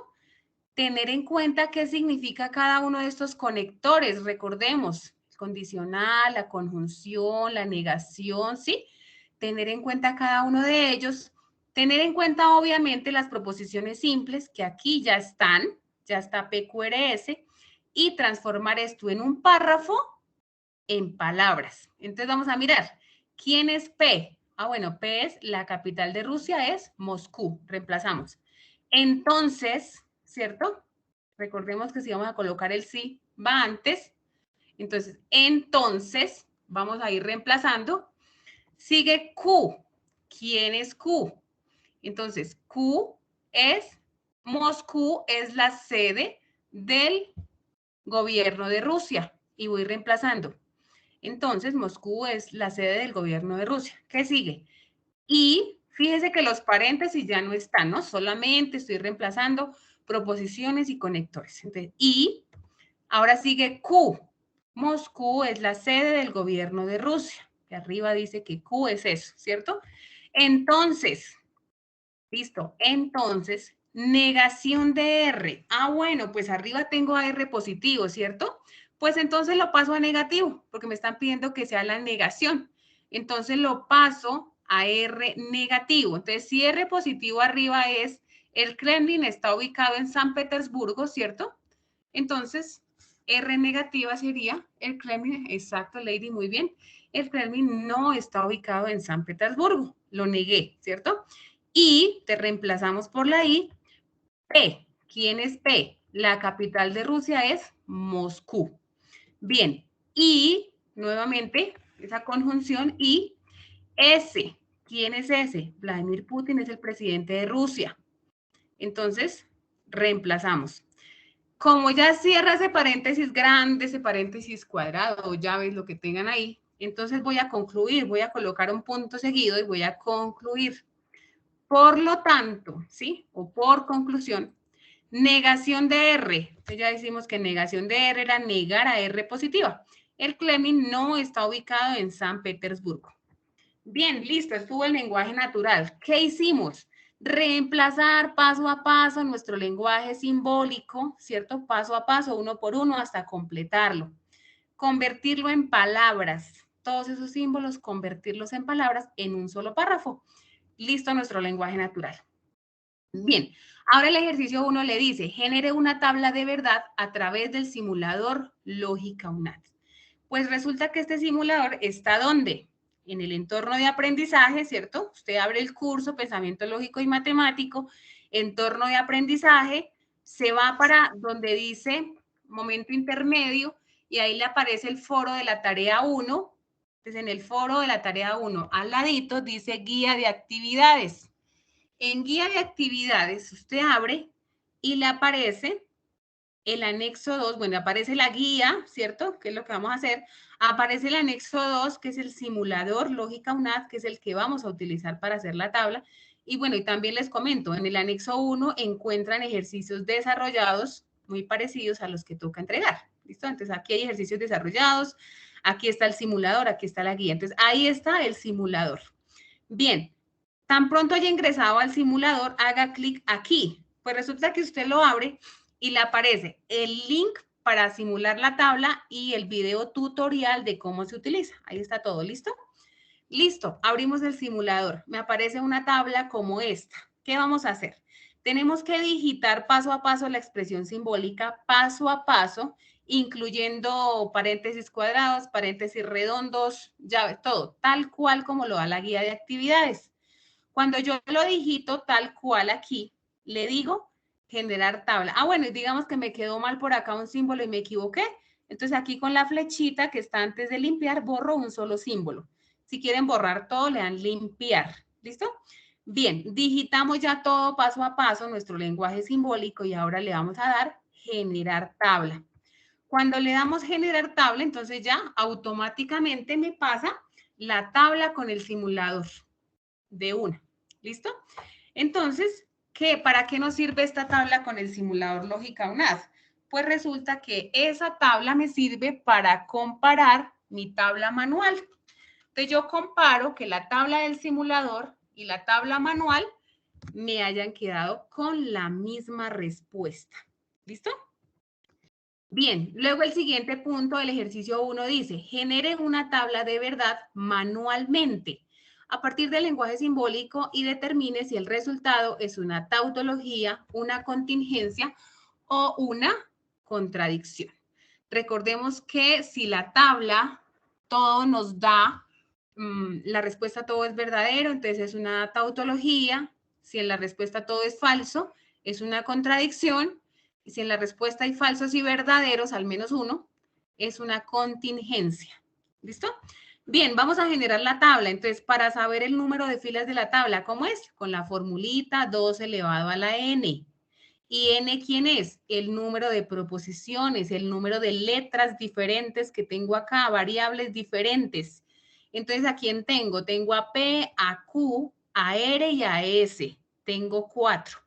Tener en cuenta qué significa cada uno de estos conectores, recordemos, el condicional, la conjunción, la negación, ¿sí? Tener en cuenta cada uno de ellos, tener en cuenta obviamente las proposiciones simples que aquí ya está PQRS, y transformar esto en un párrafo en palabras. Entonces vamos a mirar, ¿quién es P? Ah, bueno, P es la capital de Rusia, es Moscú, reemplazamos. Entonces, ¿cierto? Recordemos que si vamos a colocar el sí, va antes. Entonces, vamos a ir reemplazando. Sigue Q. ¿Quién es Q? Entonces, Q es, Moscú es la sede del gobierno de Rusia. Y voy reemplazando. Entonces, Moscú es la sede del gobierno de Rusia. ¿Qué sigue? Y fíjese que los paréntesis ya no están, ¿no? Solamente estoy reemplazando proposiciones y conectores. Entonces, y ahora sigue Q. Moscú es la sede del gobierno de Rusia. Que arriba dice que Q es eso, ¿cierto? Entonces, listo. Entonces, negación de R. Ah, bueno, pues arriba tengo a R positivo, ¿cierto? Pues entonces lo paso a negativo, porque me están pidiendo que sea la negación. Entonces lo paso a R negativo. Entonces, si R positivo arriba es el Kremlin está ubicado en San Petersburgo, ¿cierto? Entonces, R negativa sería el Kremlin, exacto, Lady, muy bien. El Kremlin no está ubicado en San Petersburgo, lo negué, ¿cierto? Y te reemplazamos por la I. P. ¿Quién es P? La capital de Rusia es Moscú. Bien. Y, nuevamente, esa conjunción y S. ¿Quién es S? Vladimir Putin es el presidente de Rusia. Entonces, reemplazamos. Como ya cierra ese paréntesis grande, ese paréntesis cuadrado, llaves, lo que tengan ahí, entonces voy a concluir, voy a colocar un punto seguido y voy a concluir. Por lo tanto, ¿sí? O por conclusión, negación de R. Entonces ya decimos que negación de R era negar a R positiva. El Kremlin no está ubicado en San Petersburgo. Bien, listo, estuvo el lenguaje natural. ¿Qué hicimos? Reemplazar paso a paso nuestro lenguaje simbólico, ¿cierto? Paso a paso, uno por uno, hasta completarlo. Convertirlo en palabras. Todos esos símbolos, convertirlos en palabras en un solo párrafo. Listo nuestro lenguaje natural. Bien, ahora el ejercicio 1 le dice, genere una tabla de verdad a través del simulador Lógica UNAD. Pues resulta que este simulador está ¿dónde? En el entorno de aprendizaje, ¿cierto? Usted abre el curso Pensamiento Lógico y Matemático, entorno de aprendizaje, se va para donde dice momento intermedio y ahí le aparece el foro de la tarea 1. Entonces, en el foro de la tarea 1, al ladito dice guía de actividades. En guía de actividades, usted abre y le aparece el anexo 2, bueno, aparece la guía, ¿cierto? ¿Qué es lo que vamos a hacer? Aparece el anexo 2, que es el simulador Lógica UNAD, que es el que vamos a utilizar para hacer la tabla. Y bueno, y también les comento, en el anexo 1 encuentran ejercicios desarrollados muy parecidos a los que toca entregar. ¿Listo? Entonces, aquí hay ejercicios desarrollados, aquí está el simulador, aquí está la guía. Entonces, ahí está el simulador. Bien, tan pronto haya ingresado al simulador, haga clic aquí. Pues resulta que usted lo abre y le aparece el link para simular la tabla y el video tutorial de cómo se utiliza. Ahí está todo, ¿listo? Listo, abrimos el simulador. Me aparece una tabla como esta. ¿Qué vamos a hacer? Tenemos que digitar paso a paso la expresión simbólica, paso a paso, incluyendo paréntesis cuadrados, paréntesis redondos, llaves, todo, tal cual como lo da la guía de actividades. Cuando yo lo digito tal cual aquí, le digo generar tabla. Ah, bueno, y digamos que me quedó mal por acá un símbolo y me equivoqué. Entonces aquí con la flechita que está antes de limpiar, borro un solo símbolo. Si quieren borrar todo, le dan limpiar. ¿Listo? Bien, digitamos ya todo paso a paso nuestro lenguaje simbólico y ahora le vamos a dar generar tabla. Cuando le damos generar tabla, entonces ya automáticamente me pasa la tabla con el simulador de una. ¿Listo? Entonces, ¿para qué nos sirve esta tabla con el simulador Lógica UNAD? Pues resulta que esa tabla me sirve para comparar mi tabla manual. Entonces, yo comparo que la tabla del simulador y la tabla manual me hayan quedado con la misma respuesta. ¿Listo? Bien, luego el siguiente punto del ejercicio 1 dice, genere una tabla de verdad manualmente a partir del lenguaje simbólico y determine si el resultado es una tautología, una contingencia o una contradicción. Recordemos que si la tabla todo nos da, la respuesta todo es verdadero, entonces es una tautología. Si en la respuesta todo es falso, es una contradicción. Y si en la respuesta hay falsos y verdaderos, al menos uno, es una contingencia. ¿Listo? Bien, vamos a generar la tabla. Entonces, para saber el número de filas de la tabla, ¿cómo es? Con la formulita 2 elevado a la n. ¿Y n quién es? El número de proposiciones, el número de letras diferentes que tengo acá, variables diferentes. Entonces, ¿a quién tengo? Tengo a P, a Q, a R y a S. Tengo 4.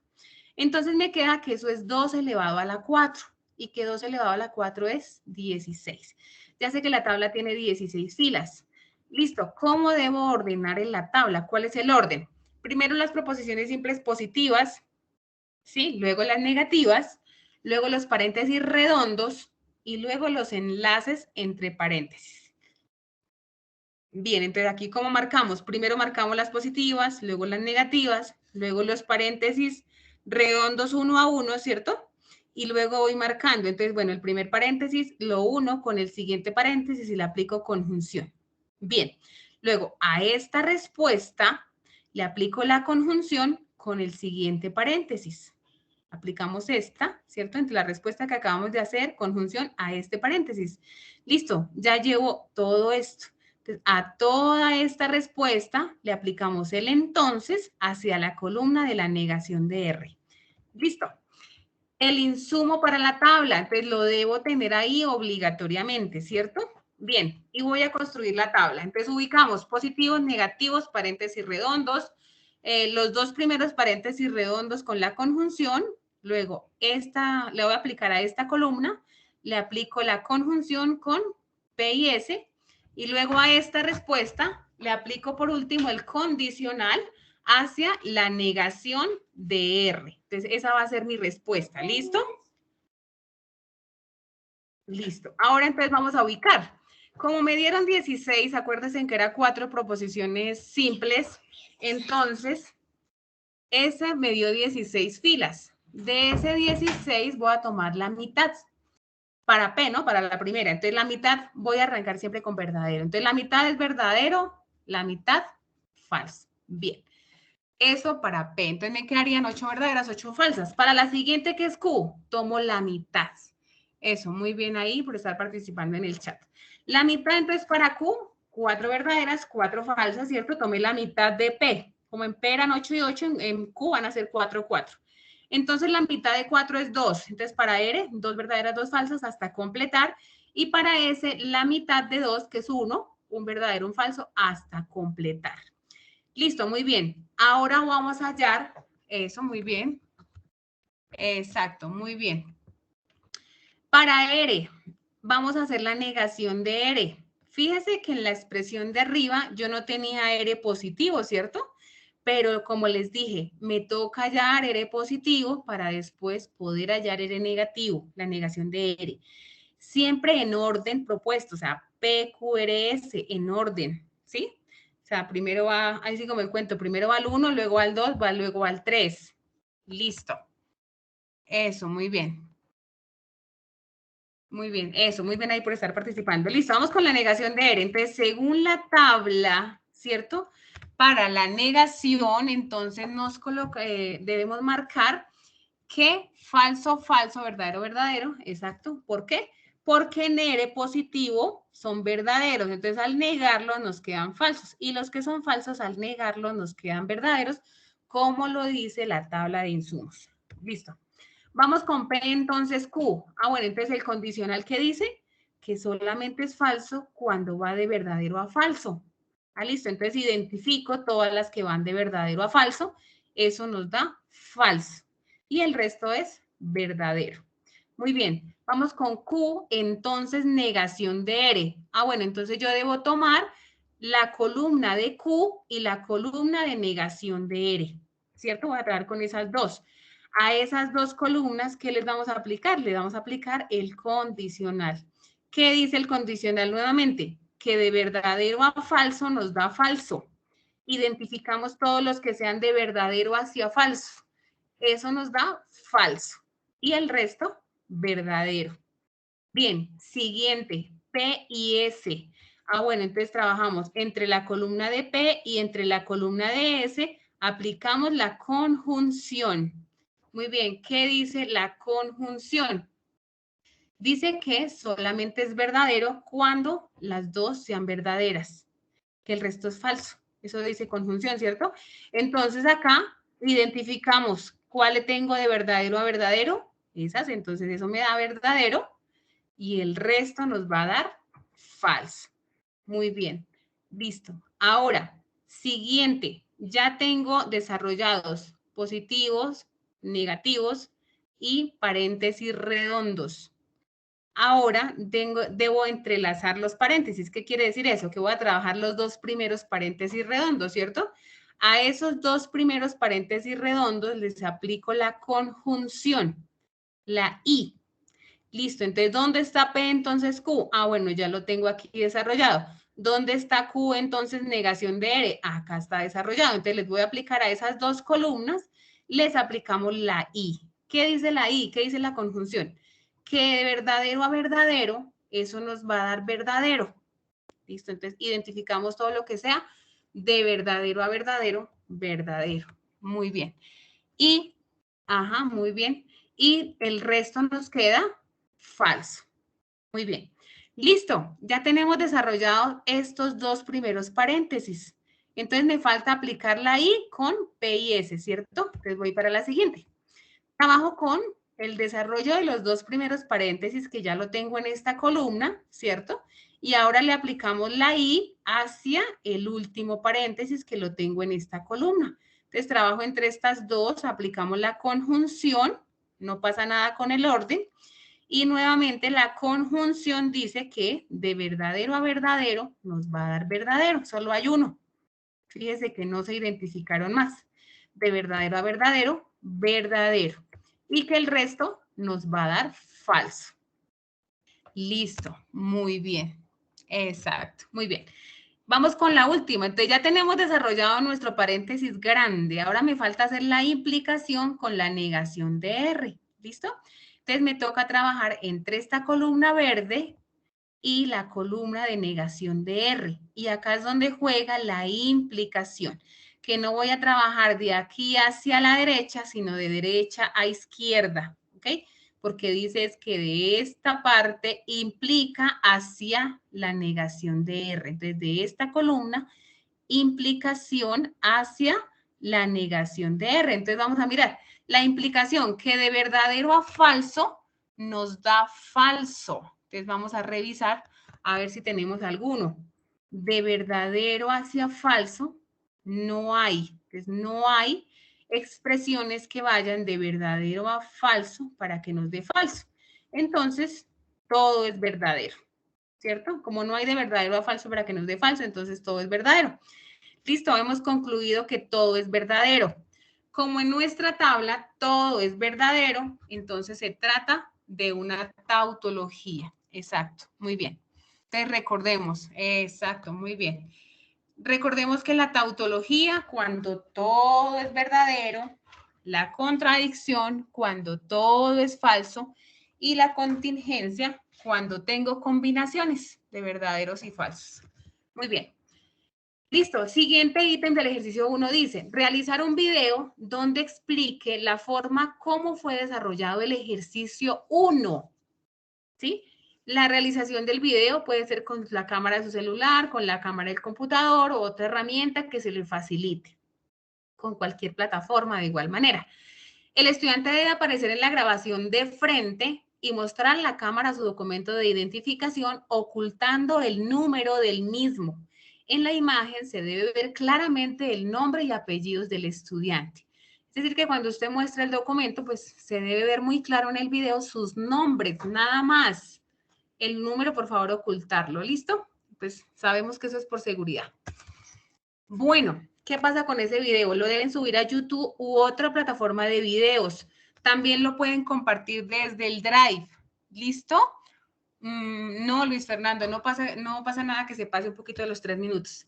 Entonces me queda que eso es 2 elevado a la 4 y que 2 elevado a la 4 es 16. Ya sé que la tabla tiene 16 filas. Listo, ¿cómo debo ordenar en la tabla? ¿Cuál es el orden? Primero las proposiciones simples positivas, ¿sí? Luego las negativas, luego los paréntesis redondos y luego los enlaces entre paréntesis. Bien, entonces aquí ¿cómo marcamos? Primero marcamos las positivas, luego las negativas, luego los paréntesis redondos uno a uno, ¿cierto? Y luego voy marcando. Entonces, bueno, el primer paréntesis lo uno con el siguiente paréntesis y le aplico conjunción. Bien, luego a esta respuesta le aplico la conjunción con el siguiente paréntesis. Aplicamos esta, ¿cierto? Entre la respuesta que acabamos de hacer, conjunción a este paréntesis. Listo, ya llevo todo esto. Entonces, a toda esta respuesta le aplicamos el entonces hacia la columna de la negación de R. Listo. El insumo para la tabla, entonces lo debo tener ahí obligatoriamente, ¿cierto? Bien, y voy a construir la tabla. Entonces ubicamos positivos, negativos, paréntesis redondos, los dos primeros paréntesis redondos con la conjunción, luego esta, le voy a aplicar a esta columna, le aplico la conjunción con P y S, y luego a esta respuesta le aplico por último el condicional hacia la negación de R. Entonces, esa va a ser mi respuesta. ¿Listo? Listo. Ahora entonces vamos a ubicar. Como me dieron 16, acuérdense que eran 4 proposiciones simples, entonces ese me dio 16 filas. De ese 16 voy a tomar la mitad. Para P, ¿no? Para la primera. Entonces, la mitad voy a arrancar siempre con verdadero. Entonces, la mitad es verdadero, la mitad falso. Bien. Eso para P. Entonces, me quedarían 8 verdaderas, 8 falsas. Para la siguiente, que es Q, tomo la mitad. Eso, muy bien ahí por estar participando en el chat. La mitad, entonces, para Q, 4 verdaderas, 4 falsas, ¿cierto? Tomé la mitad de P. Como en P eran 8 y 8, en Q van a ser 4, 4. Entonces, la mitad de 4 es 2. Entonces, para R, 2 verdaderas, 2 falsas, hasta completar. Y para S, la mitad de 2, que es 1, un verdadero, un falso, hasta completar. Listo, muy bien. Ahora vamos a hallar eso, muy bien. Exacto, muy bien. Para R, vamos a hacer la negación de R. Fíjese que en la expresión de arriba yo no tenía R positivo, ¿cierto? Pero como les dije, me toca hallar R positivo para después poder hallar R negativo, la negación de R. Siempre en orden propuesto, o sea, P, Q, R, S, en orden, ¿sí? O sea, primero va, ahí sí como el cuento, primero va al 1, luego al 2, luego al 3. Listo. Eso, muy bien. Muy bien, eso, muy bien ahí por estar participando. Listo, vamos con la negación de R. Entonces, según la tabla, ¿cierto? Para la negación, entonces debemos marcar que falso, falso, verdadero, verdadero. Exacto. ¿Por qué? Porque en R positivo son verdaderos. Entonces, al negarlos nos quedan falsos. Y los que son falsos, al negarlos nos quedan verdaderos, como lo dice la tabla de insumos. Listo. Vamos con P, entonces Q. Bueno, entonces el condicional que dice que solamente es falso cuando va de verdadero a falso. Listo, entonces identifico todas las que van de verdadero a falso. Eso nos da falso. Y el resto es verdadero. Muy bien, vamos con Q, entonces negación de R. Bueno, entonces yo debo tomar la columna de Q y la columna de negación de R. ¿Cierto? Voy a trabajar con esas dos. A esas dos columnas, ¿qué les vamos a aplicar? Le vamos a aplicar el condicional. ¿Qué dice el condicional nuevamente? Que de verdadero a falso nos da falso. Identificamos todos los que sean de verdadero hacia falso. Eso nos da falso. Y el resto, verdadero. Bien, siguiente, P y S. Bueno, entonces trabajamos entre la columna de P y entre la columna de S, aplicamos la conjunción. Muy bien, ¿qué dice la conjunción? Dice que solamente es verdadero cuando las dos sean verdaderas, que el resto es falso. Eso dice conjunción, ¿cierto? Entonces acá identificamos cuál le tengo de verdadero a verdadero. Esas, entonces eso me da verdadero y el resto nos va a dar falso. Muy bien, listo. Ahora, siguiente, ya tengo desarrollados positivos, negativos y paréntesis redondos. Ahora debo entrelazar los paréntesis. ¿Qué quiere decir eso? Que voy a trabajar los dos primeros paréntesis redondos, ¿cierto? A esos dos primeros paréntesis redondos les aplico la conjunción, la I. Listo, entonces, ¿dónde está P entonces Q? Bueno, ya lo tengo aquí desarrollado. ¿Dónde está Q entonces negación de R? Acá está desarrollado. Entonces les voy a aplicar a esas dos columnas, les aplicamos la I. ¿Qué dice la I? ¿Qué dice la conjunción? Que de verdadero a verdadero, eso nos va a dar verdadero. Listo, entonces identificamos todo lo que sea de verdadero a verdadero, verdadero. Muy bien. Y, muy bien. Y el resto nos queda falso. Muy bien. Listo, ya tenemos desarrollados estos dos primeros paréntesis. Entonces me falta aplicar la I con P y S, ¿cierto? Entonces voy para la siguiente. Trabajo con el desarrollo de los dos primeros paréntesis que ya lo tengo en esta columna, ¿cierto? Y ahora le aplicamos la I hacia el último paréntesis que lo tengo en esta columna. Entonces trabajo entre estas dos, aplicamos la conjunción, no pasa nada con el orden. Y nuevamente la conjunción dice que de verdadero a verdadero nos va a dar verdadero, solo hay uno. Fíjese que no se identificaron más. De verdadero a verdadero, verdadero. Y que el resto nos va a dar falso. Listo, muy bien. Exacto, muy bien. Vamos con la última. Entonces ya tenemos desarrollado nuestro paréntesis grande. Ahora me falta hacer la implicación con la negación de R. ¿Listo? Entonces me toca trabajar entre esta columna verde y la columna de negación de R. Y acá es donde juega la implicación, que no voy a trabajar de aquí hacia la derecha, sino de derecha a izquierda, ¿ok? Porque dices que de esta parte implica hacia la negación de R. Entonces, de esta columna, implicación hacia la negación de R. Entonces, vamos a mirar la implicación que de verdadero a falso nos da falso. Entonces, vamos a revisar a ver si tenemos alguno. De verdadero hacia falso no hay. Entonces, no hay expresiones que vayan de verdadero a falso para que nos dé falso. Entonces, todo es verdadero, ¿cierto? Como no hay de verdadero a falso para que nos dé falso, entonces todo es verdadero. Listo, hemos concluido que todo es verdadero. Como en nuestra tabla todo es verdadero, entonces se trata de una tautología. Exacto, muy bien. Entonces recordemos, exacto, muy bien. Recordemos que la tautología, cuando todo es verdadero, la contradicción, cuando todo es falso, y la contingencia, cuando tengo combinaciones de verdaderos y falsos. Muy bien. Listo, siguiente ítem del ejercicio 1 dice, realizar un video donde explique la forma cómo fue desarrollado el ejercicio 1, ¿sí? La realización del video puede ser con la cámara de su celular, con la cámara del computador o otra herramienta que se le facilite, con cualquier plataforma de igual manera. El estudiante debe aparecer en la grabación de frente y mostrar a la cámara su documento de identificación ocultando el número del mismo. En la imagen se debe ver claramente el nombre y apellidos del estudiante. Es decir, que cuando usted muestra el documento, pues se debe ver muy claro en el video sus nombres, nada más. El número, por favor, ocultarlo. ¿Listo? Pues sabemos que eso es por seguridad. Bueno, ¿qué pasa con ese video? Lo deben subir a YouTube u otra plataforma de videos. También lo pueden compartir desde el Drive. ¿Listo? No, Luis Fernando, no pasa nada que se pase un poquito de los 3 minutos.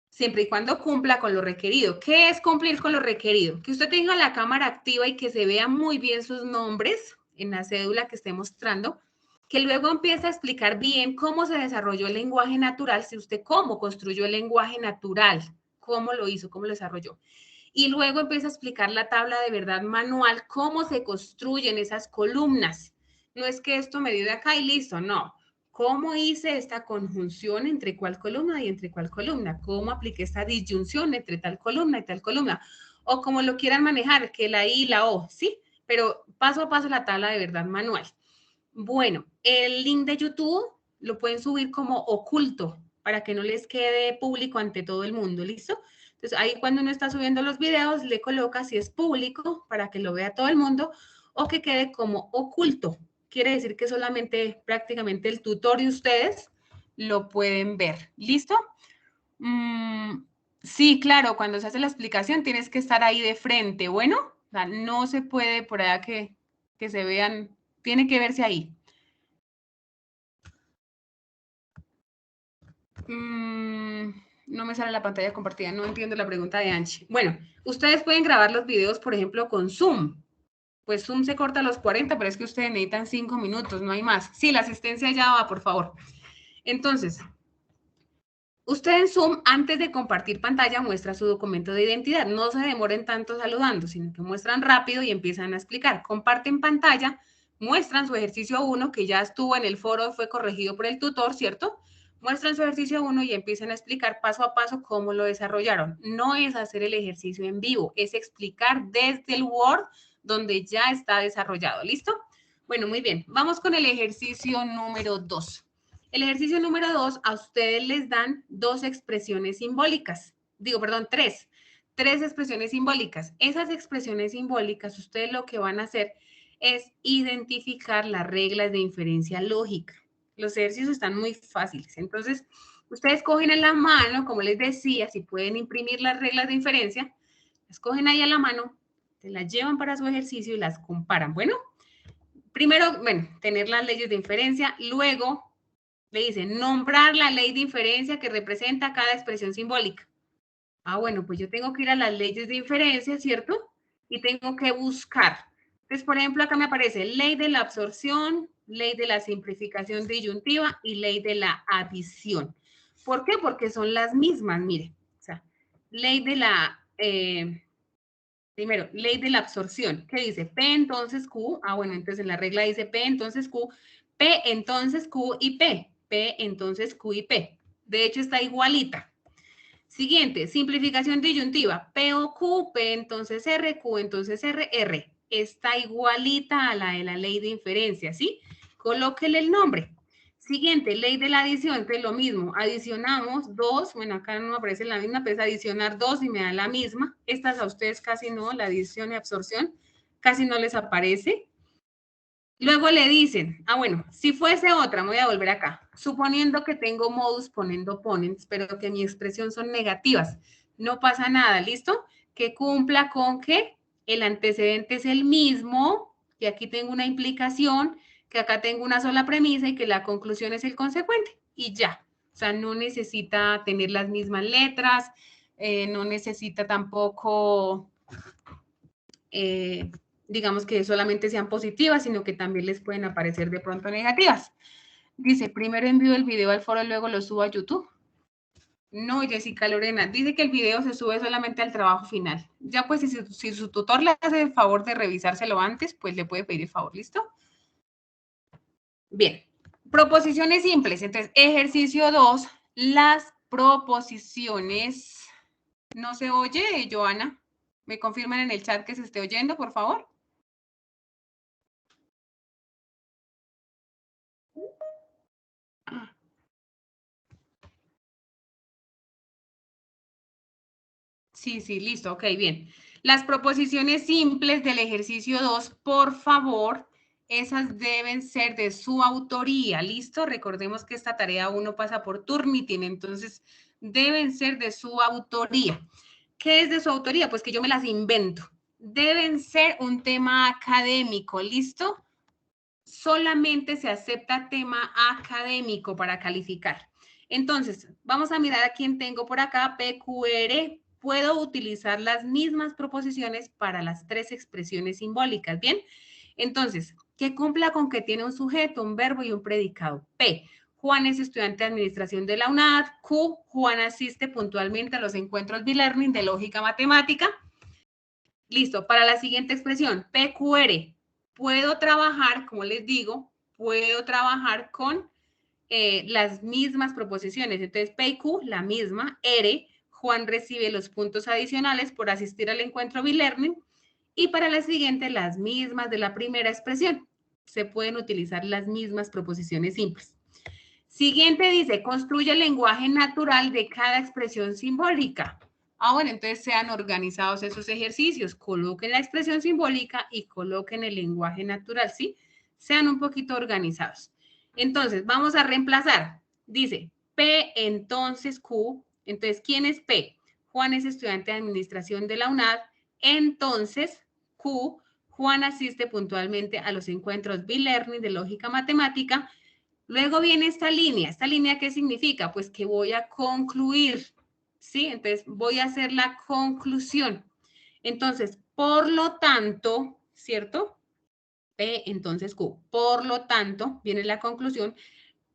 Siempre y cuando cumpla con lo requerido. ¿Qué es cumplir con lo requerido? Que usted tenga la cámara activa y que se vean muy bien sus nombres en la cédula que esté mostrando, que luego empiece a explicar bien cómo se desarrolló el lenguaje natural, si usted cómo construyó el lenguaje natural, cómo lo hizo, cómo lo desarrolló. Y luego empieza a explicar la tabla de verdad manual, cómo se construyen esas columnas. No es que esto me dio de acá y listo, no. ¿Cómo hice esta conjunción entre cuál columna y entre cuál columna? ¿Cómo apliqué esta disyunción entre tal columna y tal columna? O como lo quieran manejar, que la I y la O, ¿sí? Pero paso a paso la tabla de verdad manual. Bueno, el link de YouTube lo pueden subir como oculto para que no les quede público ante todo el mundo, ¿listo? Entonces ahí cuando uno está subiendo los videos le coloca si es público para que lo vea todo el mundo o que quede como oculto. Quiere decir que solamente prácticamente el tutor y ustedes lo pueden ver, ¿listo? Sí, claro, cuando se hace la explicación tienes que estar ahí de frente, ¿bueno? O sea, no se puede por allá que se vean, tiene que verse ahí. No me sale la pantalla compartida, no entiendo la pregunta de Anchi. Bueno, ustedes pueden grabar los videos, por ejemplo, con Zoom. Pues Zoom se corta a los 40, pero es que ustedes necesitan 5 minutos, no hay más. Sí, la asistencia ya va, por favor. Entonces, usted en Zoom, antes de compartir pantalla, muestra su documento de identidad. No se demoren tanto saludando, sino que muestran rápido y empiezan a explicar. Comparten pantalla, muestran su ejercicio 1, que ya estuvo en el foro, fue corregido por el tutor, ¿cierto? Muestran su ejercicio 1 y empiezan a explicar paso a paso cómo lo desarrollaron. No es hacer el ejercicio en vivo, es explicar desde el Word donde ya está desarrollado. ¿Listo? Bueno, muy bien. Vamos con el ejercicio número 2. El ejercicio número 2, a ustedes les dan 2 expresiones simbólicas. Digo, perdón, 3. 3 expresiones simbólicas. Esas expresiones simbólicas, ustedes lo que van a hacer es identificar las reglas de inferencia lógica. Los ejercicios están muy fáciles. Entonces, ustedes cogen en la mano, como les decía, si pueden imprimir las reglas de inferencia, las cogen ahí a la mano, se las llevan para su ejercicio y las comparan. Bueno, primero, tener las leyes de inferencia, luego Le dice, nombrar la ley de inferencia que representa cada expresión simbólica. Ah, bueno, pues yo tengo que ir a las leyes de inferencia, ¿cierto? Y tengo que buscar. Entonces, por ejemplo, acá me aparece ley de la absorción, ley de la simplificación disyuntiva y ley de la adición. ¿Por qué? Porque son las mismas, mire. O sea, ley de la, primero, ley de la absorción. ¿Qué dice? P entonces Q. Ah, bueno, entonces en la regla dice P entonces Q. P entonces Q y P. P entonces Q y P. De hecho, está igualita. Siguiente, simplificación disyuntiva. P o Q, P entonces R, Q entonces R, R. Está igualita a la de la ley de inferencia, ¿sí? Colóquele el nombre. Siguiente, ley de la adición, entonces lo mismo. Adicionamos 2, bueno, acá no aparece la misma, pero es adicionar 2 y me da la misma. Estas a ustedes casi no, la adición y absorción, casi no les aparece. Luego le dicen, ah, bueno, si fuese otra, me voy a volver acá, suponiendo que tengo modus ponendo ponens, pero que mi expresión son negativas, no pasa nada, ¿listo? Que cumpla con que el antecedente es el mismo, que aquí tengo una implicación, que acá tengo una sola premisa y que la conclusión es el consecuente, y ya. O sea, no necesita tener las mismas letras, no necesita tampoco digamos que solamente sean positivas, sino que también les pueden aparecer de pronto negativas. Dice, primero envío el video al foro y luego lo subo a YouTube. No, Jessica Lorena, dice que el video se sube solamente al trabajo final. Ya pues, si su tutor le hace el favor de revisárselo antes, pues le puede pedir el favor, ¿listo? Bien, proposiciones simples. Entonces, ejercicio 2, las proposiciones. ¿No se oye, Joana? ¿Me confirman en el chat que se esté oyendo, por favor? Sí, sí, listo, ok, bien. Las proposiciones simples del ejercicio 2, por favor, esas deben ser de su autoría, ¿listo? Recordemos que esta tarea 1 pasa por Turnitin, entonces deben ser de su autoría. ¿Qué es de su autoría? Pues que yo me las invento. Deben ser un tema académico, ¿listo? Solamente se acepta tema académico para calificar. Entonces, vamos a mirar a quién tengo por acá, PQR. Puedo utilizar las mismas proposiciones para las 3 expresiones simbólicas, ¿bien? Entonces, que cumpla con que tiene un sujeto, un verbo y un predicado. P, Juan es estudiante de administración de la UNAD. Q, Juan asiste puntualmente a los encuentros B-Learning de lógica matemática. Listo, para la siguiente expresión, PQR. Puedo trabajar, como les digo, puedo trabajar con las mismas proposiciones. Entonces, P y Q, la misma. R, Juan recibe los puntos adicionales por asistir al encuentro B-Learning. Y para la siguiente, las mismas de la primera expresión. Se pueden utilizar las mismas proposiciones simples. Siguiente dice, construye el lenguaje natural de cada expresión simbólica. Ah, bueno, entonces sean organizados esos ejercicios. Coloquen la expresión simbólica y coloquen el lenguaje natural, ¿sí? Sean un poquito organizados. Entonces, vamos a reemplazar. Dice, P entonces Q. Entonces, ¿quién es P? Juan es estudiante de administración de la UNAD. Entonces, Q, Juan asiste puntualmente a los encuentros B-Learning de lógica matemática. Luego viene esta línea, ¿qué significa? Pues que voy a concluir, ¿sí? Entonces, voy a hacer la conclusión. Entonces, por lo tanto, ¿cierto? P, entonces Q. Por lo tanto, viene la conclusión.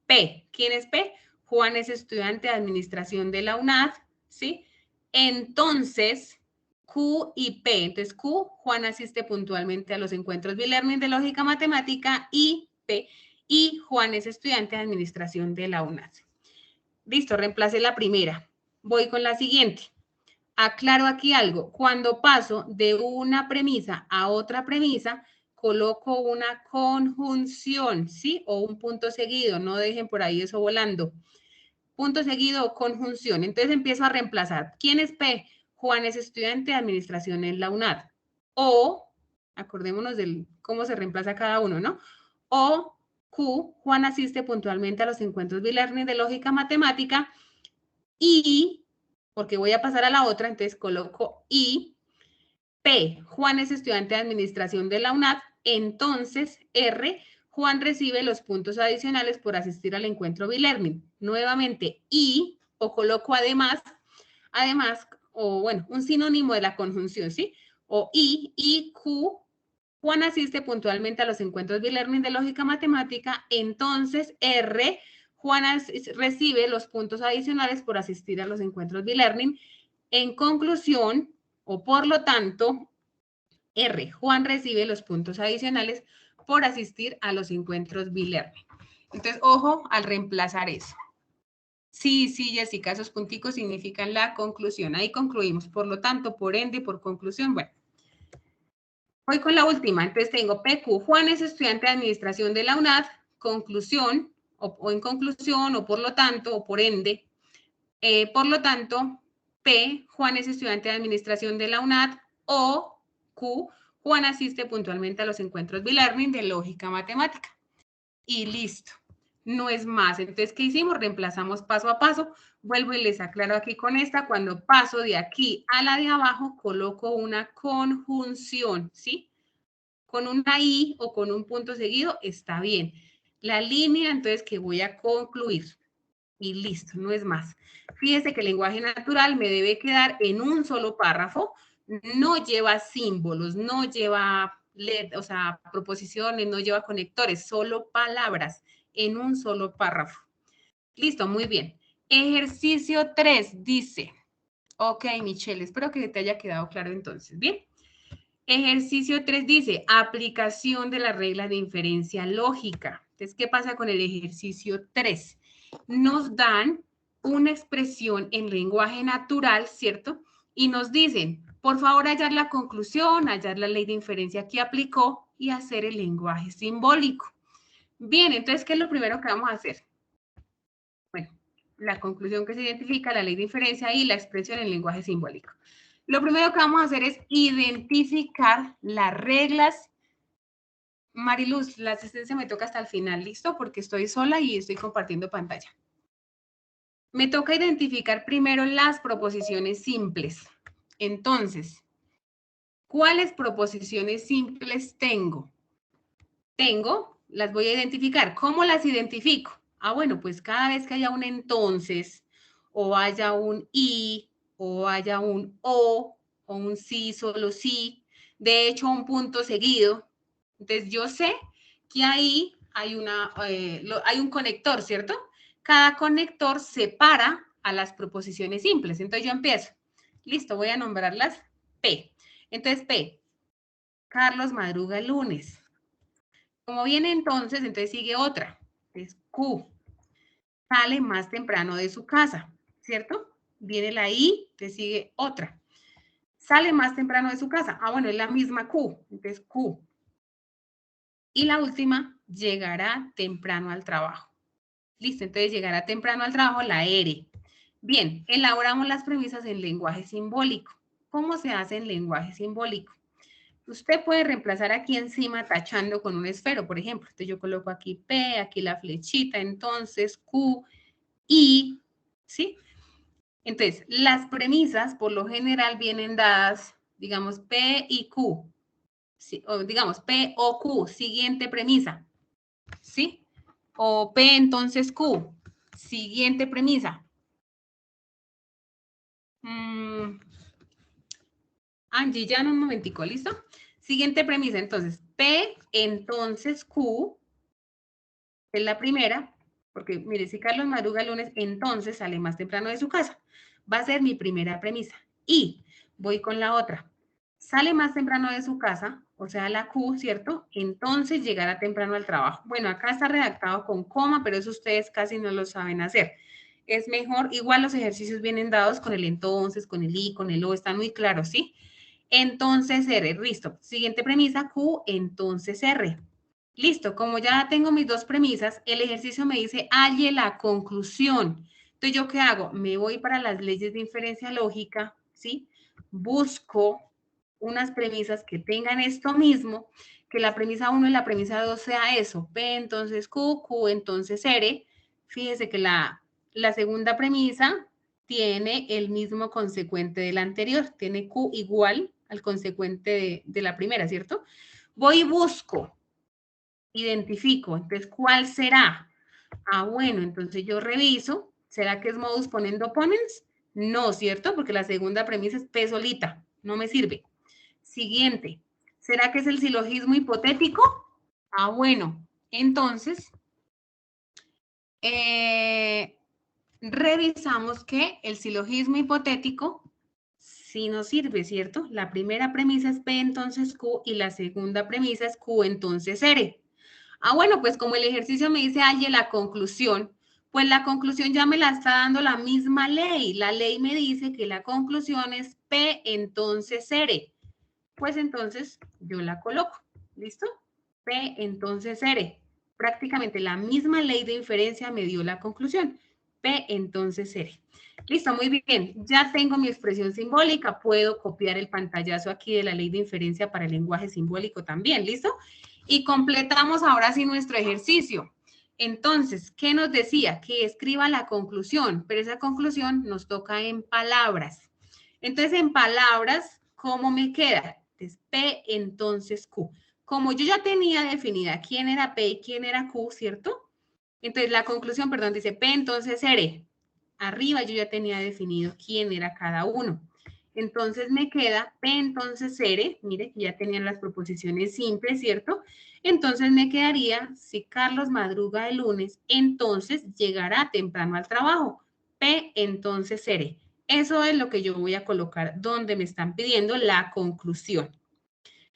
P, ¿quién es P? Juan es estudiante de administración de la UNAD, ¿sí? Entonces, Q y P. Entonces, Q, Juan asiste puntualmente a los encuentros B-Learning de lógica matemática y P, y Juan es estudiante de administración de la UNAD. Listo, reemplacé la primera. Voy con la siguiente. Aclaro aquí algo. Cuando paso de una premisa a otra premisa, coloco una conjunción, ¿sí? O un punto seguido. No dejen por ahí eso volando. Punto seguido o conjunción. Entonces empiezo a reemplazar. ¿Quién es P? Juan es estudiante de administración en la UNAD. O, acordémonos de cómo se reemplaza cada uno, ¿no? O Q, Juan asiste puntualmente a los encuentros B-Learning de lógica matemática. Y, porque voy a pasar a la otra, entonces coloco I. P, Juan es estudiante de administración de la UNAD. Entonces, R, Juan recibe los puntos adicionales por asistir al encuentro B-Learning. Nuevamente, y, o coloco además, o bueno, un sinónimo de la conjunción, ¿sí? O y Q, Juan asiste puntualmente a los encuentros B-Learning de lógica matemática, entonces R, Juan recibe los puntos adicionales por asistir a los encuentros B-Learning. En conclusión, o por lo tanto, R, Juan recibe los puntos adicionales por asistir a los encuentros B-Learning. Entonces, ojo al reemplazar eso. Sí, Jessica, esos punticos significan la conclusión. Ahí concluimos. Por lo tanto, por ende, por conclusión, bueno. Voy con la última. Entonces tengo PQ. Juan es estudiante de administración de la UNAD. Conclusión, o en conclusión, o por lo tanto, o por ende. Por lo tanto, P, Juan es estudiante de administración de la UNAD. O Q, Juan asiste puntualmente a los encuentros B-Learning de lógica matemática. Y listo. No es más. Entonces, ¿qué hicimos? Reemplazamos paso a paso. Vuelvo y les aclaro aquí con esta. Cuando paso de aquí a la de abajo, coloco una conjunción, ¿sí? Con una I o con un punto seguido, está bien. La línea, entonces, que voy a concluir. Y listo, no es más. Fíjense que el lenguaje natural me debe quedar en un solo párrafo. No lleva símbolos, no lleva o sea, proposiciones, no lleva conectores, solo palabras en un solo párrafo. Listo, muy bien. Ejercicio 3 dice, ok, Michelle, espero que te haya quedado claro entonces, ¿bien? Ejercicio 3 dice, aplicación de la regla de inferencia lógica. Entonces, ¿qué pasa con el ejercicio 3? Nos dan una expresión en lenguaje natural, ¿cierto? Y nos dicen, por favor, hallar la conclusión, hallar la ley de inferencia que aplicó y hacer el lenguaje simbólico. Bien, entonces, ¿qué es lo primero que vamos a hacer? Bueno, la conclusión que se identifica, la ley de inferencia y la expresión en lenguaje simbólico. Lo primero que vamos a hacer es identificar las reglas. Mariluz, la asistencia me toca hasta el final, ¿listo? Porque estoy sola y estoy compartiendo pantalla. Me toca identificar primero las proposiciones simples. Entonces, ¿cuáles proposiciones simples tengo? Las voy a identificar. ¿Cómo las identifico? Ah, bueno, pues cada vez que haya un entonces, o haya un y, o haya un o un sí, solo sí, de hecho un punto seguido. Entonces yo sé que ahí hay un conector, ¿cierto? Cada conector separa a las proposiciones simples. Entonces yo empiezo. Listo, voy a nombrarlas P. Entonces P, Carlos madruga el lunes. Como viene entonces sigue otra. Es Q. Sale más temprano de su casa, ¿cierto? Viene la I, te sigue otra. Sale más temprano de su casa. Ah, bueno, es la misma Q. Entonces, Q. Y la última, llegará temprano al trabajo. Listo, entonces llegará temprano al trabajo, la R. Bien, elaboramos las premisas en lenguaje simbólico. ¿Cómo se hace en lenguaje simbólico? Usted puede reemplazar aquí encima tachando con un esfero, por ejemplo. Entonces yo coloco aquí P, aquí la flechita, entonces Q, I, ¿sí? Entonces, las premisas por lo general vienen dadas, digamos, P y Q, ¿sí? O digamos, P o Q, siguiente premisa, ¿sí? O P entonces Q, siguiente premisa. Angie, ya en un momentico, ¿listo? Siguiente premisa, entonces, P, entonces Q, es la primera, porque mire, si Carlos madruga el lunes, entonces sale más temprano de su casa. Va a ser mi primera premisa. Y voy con la otra. Sale más temprano de su casa, o sea, la Q, ¿cierto? Entonces llegará temprano al trabajo. Bueno, acá está redactado con coma, pero eso ustedes casi no lo saben hacer. Es mejor, igual los ejercicios vienen dados con el entonces, con el I, con el O, están muy claros, ¿sí? Entonces R, listo. Siguiente premisa, Q, entonces R. Listo, como ya tengo mis dos premisas, el ejercicio me dice, halle la conclusión. Entonces, ¿yo qué hago? Me voy para las leyes de inferencia lógica, ¿sí? Busco unas premisas que tengan esto mismo, que la premisa 1 y la premisa 2 sea eso, P entonces Q, Q entonces R. Fíjese que la segunda premisa tiene el mismo consecuente de la anterior, tiene Q igual al consecuente de la primera, ¿cierto? Voy y busco identifico. Entonces, ¿cuál será? Ah, bueno, entonces yo reviso. ¿Será que es modus ponendo opponens? No, ¿cierto? Porque la segunda premisa es P solita. No me sirve. Siguiente. ¿Será que es el silogismo hipotético? Ah, bueno. Entonces, revisamos que el silogismo hipotético sí nos sirve, ¿cierto? La primera premisa es P, entonces Q, y la segunda premisa es Q, entonces R. Ah, bueno, pues como el ejercicio me dice, Aye, la conclusión, pues la conclusión ya me la está dando la misma ley. La ley me dice que la conclusión es P, entonces R. Pues entonces yo la coloco, ¿listo? P, entonces R. Prácticamente la misma ley de inferencia me dio la conclusión. P, entonces R. Listo, muy bien. Ya tengo mi expresión simbólica. Puedo copiar el pantallazo aquí de la ley de inferencia para el lenguaje simbólico también, ¿listo? Y completamos ahora sí nuestro ejercicio. Entonces, ¿qué nos decía? Que escriba la conclusión, pero esa conclusión nos toca en palabras. Entonces, en palabras, ¿cómo me queda? Entonces, P, entonces Q. Como yo ya tenía definida quién era P y quién era Q, ¿cierto? Entonces, la conclusión, perdón, dice P, entonces R. Arriba yo ya tenía definido quién era cada uno. Entonces me queda P, entonces R, mire que ya tenían las proposiciones simples, ¿cierto? Entonces me quedaría, si Carlos madruga el lunes, entonces llegará temprano al trabajo. P, entonces R. Eso es lo que yo voy a colocar donde me están pidiendo la conclusión.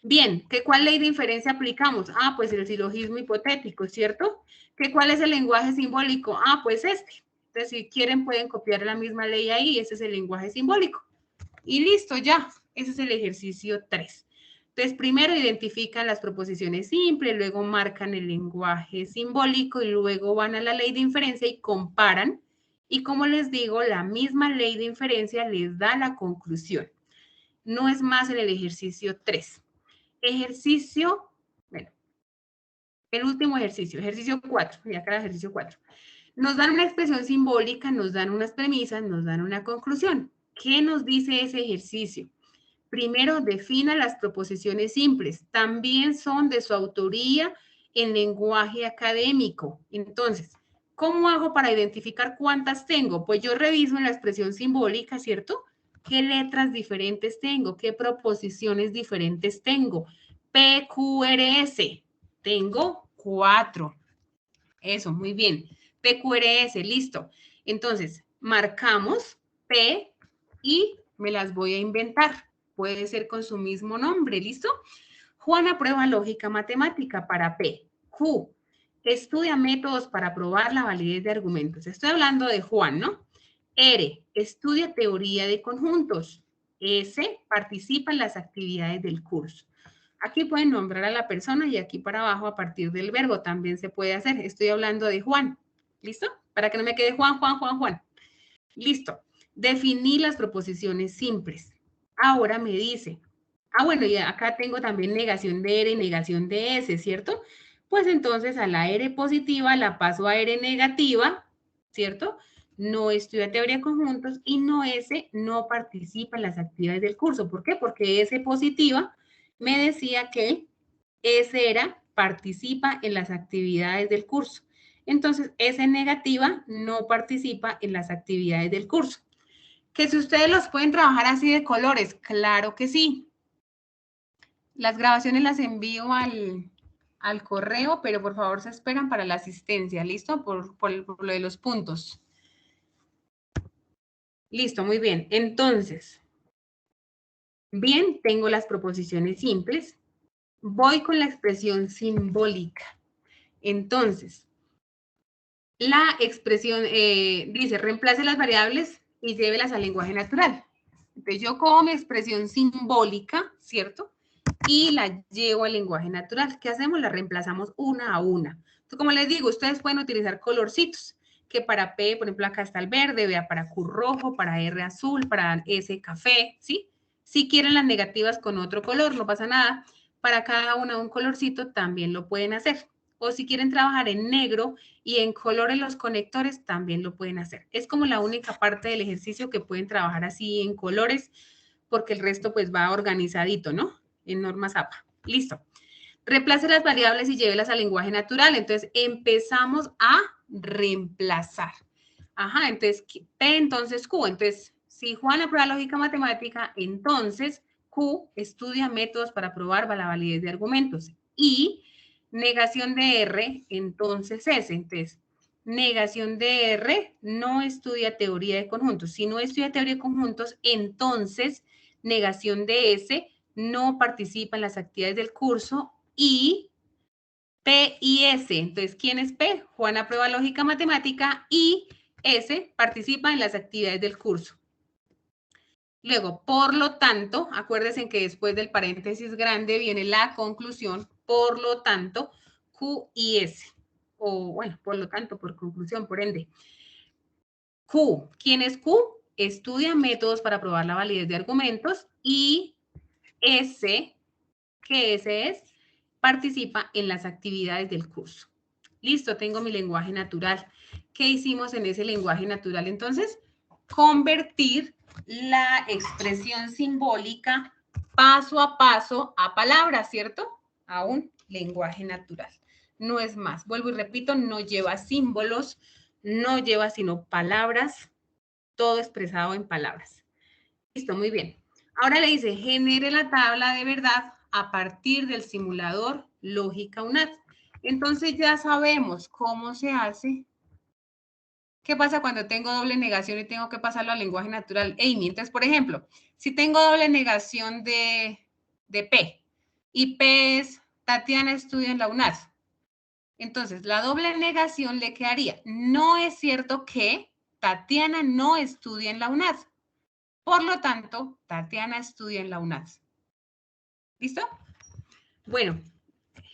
Bien, ¿cuál ley de inferencia aplicamos? Ah, pues el silogismo hipotético, ¿cierto? ¿Cuál es el lenguaje simbólico? Ah, pues este. Entonces, si quieren, pueden copiar la misma ley ahí, ese es el lenguaje simbólico. Y listo, ya. Ese es el ejercicio 3. Entonces, primero identifican las proposiciones simples, luego marcan el lenguaje simbólico y luego van a la ley de inferencia y comparan. Y como les digo, la misma ley de inferencia les da la conclusión. No es más en el ejercicio 3. Ejercicio, bueno, el último ejercicio 4, ya acá el ejercicio 4. Nos dan una expresión simbólica, nos dan unas premisas, nos dan una conclusión. ¿Qué nos dice ese ejercicio? Primero, defina las proposiciones simples. También son de su autoría en lenguaje académico. Entonces, ¿cómo hago para identificar cuántas tengo? Pues yo reviso en la expresión simbólica, ¿cierto? ¿Qué letras diferentes tengo? ¿Qué proposiciones diferentes tengo? P, Q, R, S. Tengo 4. Eso, muy bien. PQRS, listo. Entonces, marcamos P y me las voy a inventar. Puede ser con su mismo nombre, ¿listo? Juana prueba lógica matemática para P. Q, estudia métodos para probar la validez de argumentos. Estoy hablando de Juan, ¿no? R, estudia teoría de conjuntos. S, participa en las actividades del curso. Aquí pueden nombrar a la persona y aquí para abajo a partir del verbo también se puede hacer. Estoy hablando de Juan. ¿Listo? Para que no me quede Juan, Juan, Juan, Juan. Listo. Definí las proposiciones simples. Ahora me dice, bueno, y acá tengo también negación de R y negación de S, ¿cierto? Pues entonces a la R positiva la paso a R negativa, ¿cierto? No estudia teoría de conjuntos y no S no participa en las actividades del curso. ¿Por qué? Porque S positiva me decía que S era participa en las actividades del curso. Entonces, S negativa no participa en las actividades del curso. Que si ustedes los pueden trabajar así de colores, claro que sí. Las grabaciones las envío al correo, pero por favor se esperan para la asistencia, ¿listo? Por lo de los puntos. Listo, muy bien. Entonces, bien, tengo las proposiciones simples. Voy con la expresión simbólica. Entonces, la expresión dice, reemplace las variables y llévelas al lenguaje natural. Entonces, yo cojo mi expresión simbólica, ¿cierto? Y la llevo al lenguaje natural. ¿Qué hacemos? La reemplazamos una a una. Entonces, como les digo, ustedes pueden utilizar colorcitos, que para P, por ejemplo, acá está el verde, vea, para Q rojo, para R azul, para S café, ¿sí? Si quieren las negativas con otro color, no pasa nada. Para cada una un colorcito también lo pueden hacer. O si quieren trabajar en negro y en color en los conectores, también lo pueden hacer. Es como la única parte del ejercicio que pueden trabajar así en colores, porque el resto pues va organizadito, ¿no? En normas APA. Listo. Reemplace las variables y llévelas al lenguaje natural. Entonces, empezamos a reemplazar. Ajá, entonces, P, entonces Q. Entonces, si Juan aprueba lógica matemática, entonces Q estudia métodos para probar la validez de argumentos. Y negación de R, entonces S. Entonces, negación de R no estudia teoría de conjuntos. Si no estudia teoría de conjuntos, entonces negación de S no participa en las actividades del curso. Y P y S. Entonces, ¿quién es P? Juan aprueba lógica matemática y S participa en las actividades del curso. Luego, por lo tanto, acuérdense que después del paréntesis grande viene la conclusión, por lo tanto, Q y S. O bueno, por lo tanto, por conclusión, por ende. Q, ¿quién es Q? Estudia métodos para probar la validez de argumentos y S, ¿qué S es? Participa en las actividades del curso. Listo, tengo mi lenguaje natural. ¿Qué hicimos en ese lenguaje natural? Entonces, convertir la expresión simbólica paso a paso a palabras, ¿cierto? A un lenguaje natural. No es más. Vuelvo y repito, no lleva símbolos, no lleva sino palabras, todo expresado en palabras. Listo, muy bien. Ahora le dice, genere la tabla de verdad a partir del simulador lógica UNAD. Entonces ya sabemos cómo se hace. ¿Qué pasa cuando tengo doble negación y tengo que pasarlo al lenguaje natural? Amy, entonces, por ejemplo, si tengo doble negación de P y P es Tatiana estudia en la UNAD. Entonces, la doble negación le quedaría, no es cierto que Tatiana no estudia en la UNAD. Por lo tanto, Tatiana estudia en la UNAD. ¿Listo? Bueno,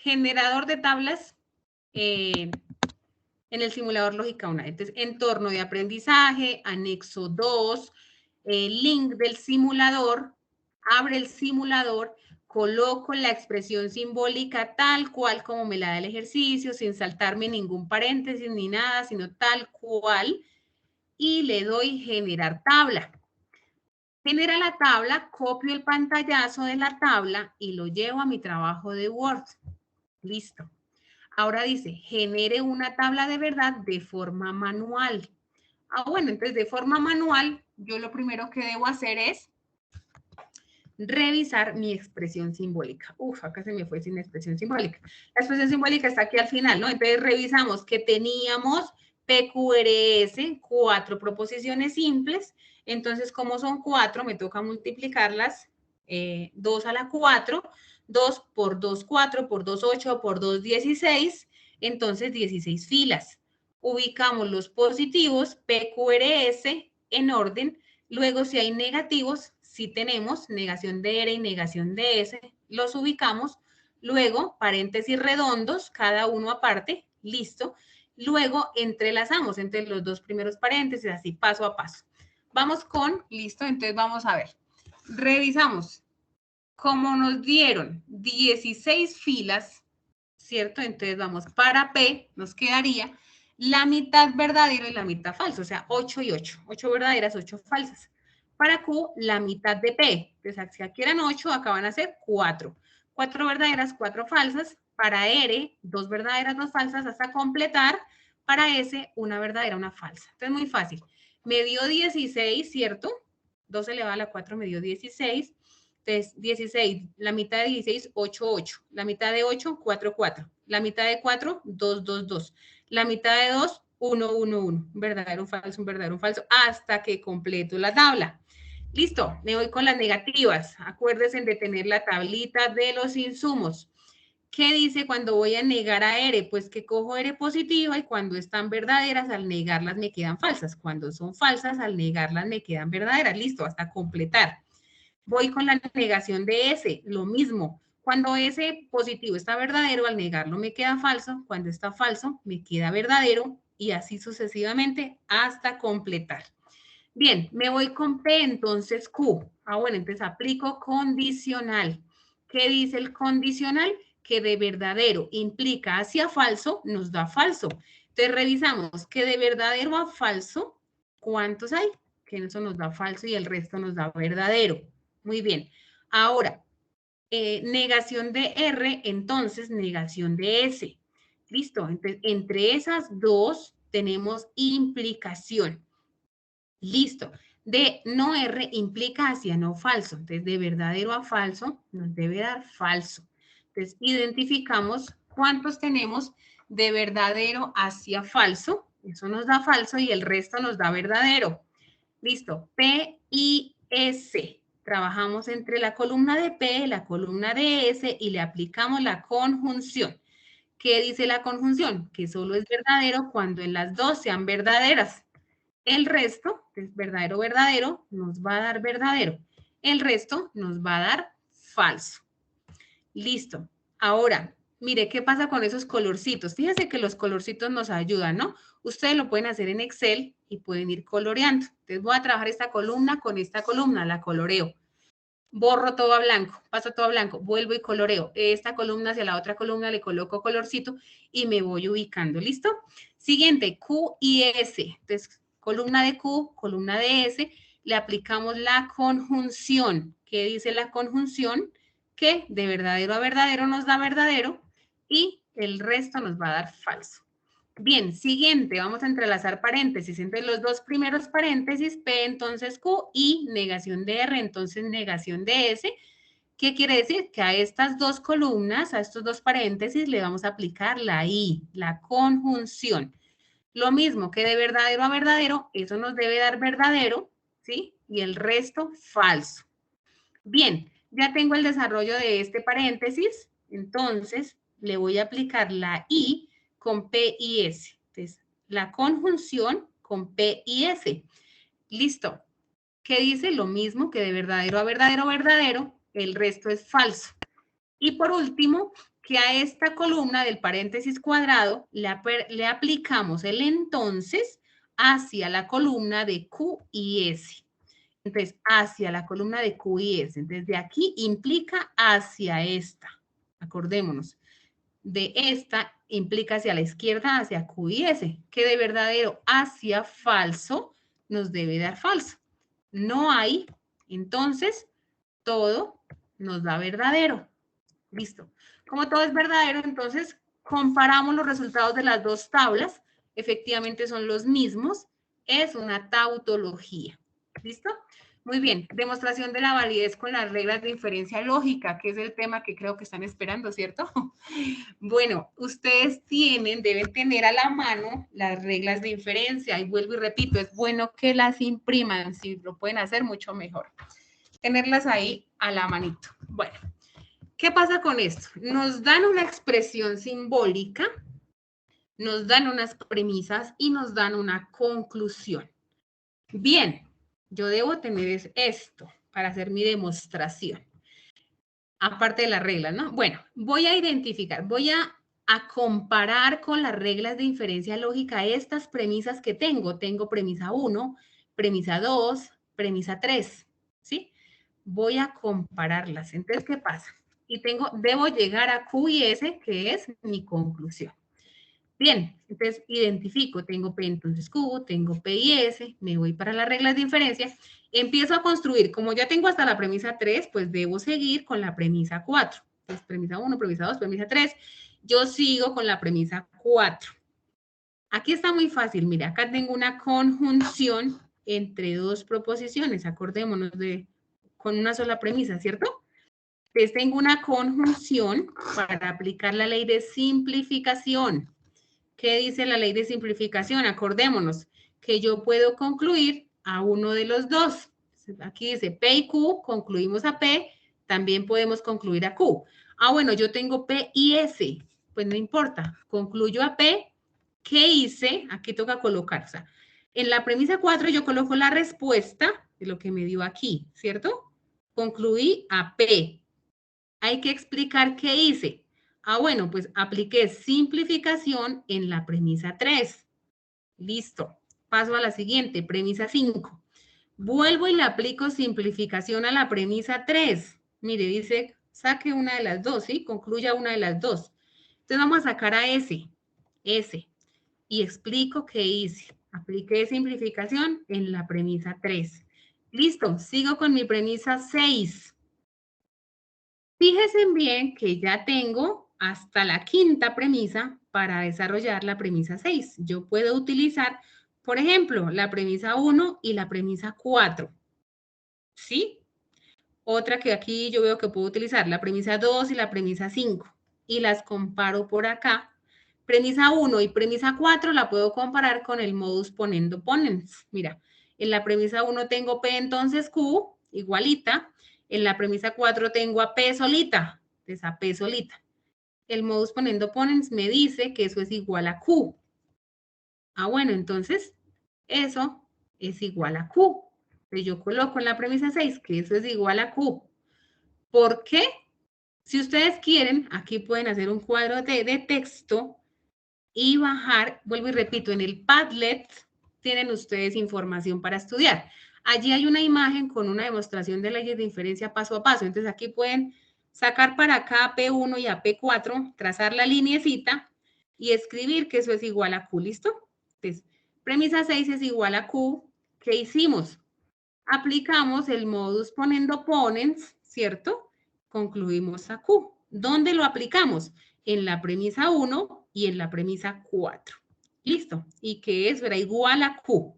generador de tablas en el simulador lógica UNAD. Entonces, entorno de aprendizaje, anexo 2, link del simulador, abre el simulador, coloco la expresión simbólica tal cual como me la da el ejercicio, sin saltarme ningún paréntesis ni nada, sino tal cual, y le doy generar tabla. Genera la tabla, copio el pantallazo de la tabla y lo llevo a mi trabajo de Word. Listo. Ahora dice, genere una tabla de verdad de forma manual. Bueno, entonces de forma manual, yo lo primero que debo hacer es revisar mi expresión simbólica. Acá se me fue sin expresión simbólica. La expresión simbólica está aquí al final, ¿no? Entonces revisamos que teníamos PQRS, 4 proposiciones simples. Entonces, como son 4, me toca multiplicarlas 2 a la 4, 2 por 2, 4, por 2, 8, por 2, 16. Entonces, 16 filas. Ubicamos los positivos PQRS en orden. Luego, si hay negativos, si tenemos negación de R y negación de S, los ubicamos. Luego, paréntesis redondos, cada uno aparte, listo. Luego, entrelazamos entre los dos primeros paréntesis, así paso a paso. Vamos con, listo, entonces vamos a ver. Revisamos. Como nos dieron 16 filas, ¿cierto? Entonces vamos para P, nos quedaría la mitad verdadero y la mitad falso, o sea, 8 y 8. 8 verdaderas, 8 falsas. Para Q, la mitad de P. Entonces, si aquí eran 8, acá van a ser 4. 4 verdaderas, 4 falsas. Para R, 2 verdaderas, 2 falsas, hasta completar. Para S, una verdadera, una falsa. Entonces, muy fácil. Me dio 16, ¿cierto? 2 elevado a la 4 me dio 16. Entonces, 16, la mitad de 16, 8, 8. La mitad de 8, 4, 4. La mitad de 4, 2, 2, 2. La mitad de 2, 1, 1, 1. Un verdadero, un falso, un verdadero, un falso, hasta que completo la tabla. Listo, me voy con las negativas. Acuérdense de tener la tablita de los insumos. ¿Qué dice cuando voy a negar a R? Pues que cojo R positiva y cuando están verdaderas, al negarlas me quedan falsas. Cuando son falsas, al negarlas me quedan verdaderas. Listo, hasta completar. Voy con la negación de S, lo mismo. Cuando S positivo está verdadero, al negarlo me queda falso. Cuando está falso, me queda verdadero y así sucesivamente hasta completar. Bien, me voy con P, entonces Q. Bueno, entonces aplico condicional. ¿Qué dice el condicional? Que de verdadero implica hacia falso, nos da falso. Entonces revisamos que de verdadero a falso, ¿cuántos hay? Que eso nos da falso y el resto nos da verdadero. Muy bien. Ahora, negación de R, entonces negación de S. ¿Listo? Entonces, entre esas dos tenemos implicación. Listo. De no R implica hacia no falso. Entonces, de verdadero a falso nos debe dar falso. Entonces, identificamos cuántos tenemos de verdadero hacia falso. Eso nos da falso y el resto nos da verdadero. Listo. P y S. Trabajamos entre la columna de P, la columna de S y le aplicamos la conjunción. ¿Qué dice la conjunción? Que solo es verdadero cuando en las dos sean verdaderas. El resto, es verdadero, verdadero, nos va a dar verdadero. El resto nos va a dar falso. Listo. Ahora, mire, ¿qué pasa con esos colorcitos? Fíjense que los colorcitos nos ayudan, ¿no? Ustedes lo pueden hacer en Excel y pueden ir coloreando. Entonces voy a trabajar esta columna con esta columna, la coloreo. Borro todo a blanco, paso todo a blanco, vuelvo y coloreo. Esta columna hacia la otra columna le coloco colorcito y me voy ubicando. ¿Listo? Siguiente, Q y S. Entonces, columna de Q, columna de S, le aplicamos la conjunción. ¿Qué dice la conjunción? Que de verdadero a verdadero nos da verdadero y el resto nos va a dar falso. Bien, siguiente, vamos a entrelazar paréntesis. Entre los dos primeros paréntesis, P entonces Q y negación de R, entonces negación de S. ¿Qué quiere decir? Que a estas dos columnas, a estos dos paréntesis, le vamos a aplicar la I, la conjunción. Lo mismo que de verdadero a verdadero, eso nos debe dar verdadero, ¿sí? Y el resto falso. Bien, ya tengo el desarrollo de este paréntesis, entonces le voy a aplicar la I con P y S. Entonces, la conjunción con P y S. Listo. ¿Qué dice? Lo mismo que de verdadero a verdadero, verdadero, el resto es falso. Y por último, que a esta columna del paréntesis cuadrado le aplicamos el entonces hacia la columna de Q y S. Entonces, hacia la columna de Q y S. Entonces, de aquí implica hacia esta. Acordémonos. De esta implica hacia la izquierda, hacia Q y S. Que de verdadero hacia falso nos debe dar falso. No hay, entonces, todo nos da verdadero. Listo. Como todo es verdadero, entonces, comparamos los resultados de las dos tablas. Efectivamente son los mismos. Es una tautología. ¿Listo? Muy bien, demostración de la validez con las reglas de inferencia lógica, que es el tema que creo que están esperando, ¿cierto? Bueno, ustedes deben tener a la mano las reglas de inferencia, y vuelvo y repito, es bueno que las impriman, si lo pueden hacer, mucho mejor. Tenerlas ahí a la manito. Bueno, ¿qué pasa con esto? Nos dan una expresión simbólica, nos dan unas premisas y nos dan una conclusión. Bien, yo debo tener esto para hacer mi demostración. Aparte de las reglas, ¿no? Bueno, voy a identificar, voy a comparar con las reglas de inferencia lógica estas premisas que tengo. Tengo premisa 1, premisa 2, premisa 3, ¿sí? Voy a compararlas. Entonces, ¿qué pasa? Y debo llegar a Q y S, que es mi conclusión. Bien, entonces identifico, tengo P, entonces Q, tengo P y S, me voy para las reglas de inferencia, empiezo a construir, como ya tengo hasta la premisa 3, pues debo seguir con la premisa 4. Entonces, premisa 1, premisa 2, premisa 3, yo sigo con la premisa 4. Aquí está muy fácil, mire, acá tengo una conjunción entre dos proposiciones, acordémonos con una sola premisa, ¿cierto? Entonces tengo una conjunción para aplicar la ley de simplificación. ¿Qué dice la ley de simplificación? Acordémonos que yo puedo concluir a uno de los dos. Aquí dice P y Q, concluimos a P, también podemos concluir a Q. Ah, bueno, yo tengo P y S, pues no importa, concluyo a P. ¿Qué hice? Aquí toca colocar, o sea, en la premisa 4 yo coloco la respuesta de lo que me dio aquí, ¿cierto? Concluí a P. Hay que explicar qué hice. Ah, bueno, pues apliqué simplificación en la premisa 3. Listo. Paso a la siguiente, premisa 5. Vuelvo y le aplico simplificación a la premisa 3. Mire, dice, saque una de las dos, ¿sí? Concluya una de las dos. Entonces vamos a sacar a S. Y explico qué hice. Apliqué simplificación en la premisa 3. Listo, sigo con mi premisa 6. Fíjense bien que ya tengo hasta la quinta premisa para desarrollar la premisa 6. Yo puedo utilizar, por ejemplo, la premisa 1 y la premisa 4. ¿Sí? Otra que aquí yo veo que puedo utilizar, la premisa 2 y la premisa 5. Y las comparo por acá. Premisa 1 y premisa 4 la puedo comparar con el modus ponendo ponens. Mira, en la premisa 1 tengo P entonces Q, igualita. En la premisa 4 tengo a P solita, entonces a P solita. El modus ponendo ponens me dice que eso es igual a Q. Ah, bueno, entonces eso es igual a Q. Entonces yo coloco en la premisa 6 que eso es igual a Q. ¿Por qué? Si ustedes quieren, aquí pueden hacer un cuadro de texto y bajar, vuelvo y repito, en el Padlet tienen ustedes información para estudiar. Allí hay una imagen con una demostración de leyes de inferencia paso a paso. Entonces aquí pueden sacar para acá a P1 y a P4, trazar la lineecita y escribir que eso es igual a Q, ¿listo? Entonces, premisa 6 es igual a Q. ¿Qué hicimos? Aplicamos el modus ponendo ponens, ¿cierto? Concluimos a Q. ¿Dónde lo aplicamos? En la premisa 1 y en la premisa 4. ¿Listo? ¿Y qué es? Verá, igual a Q.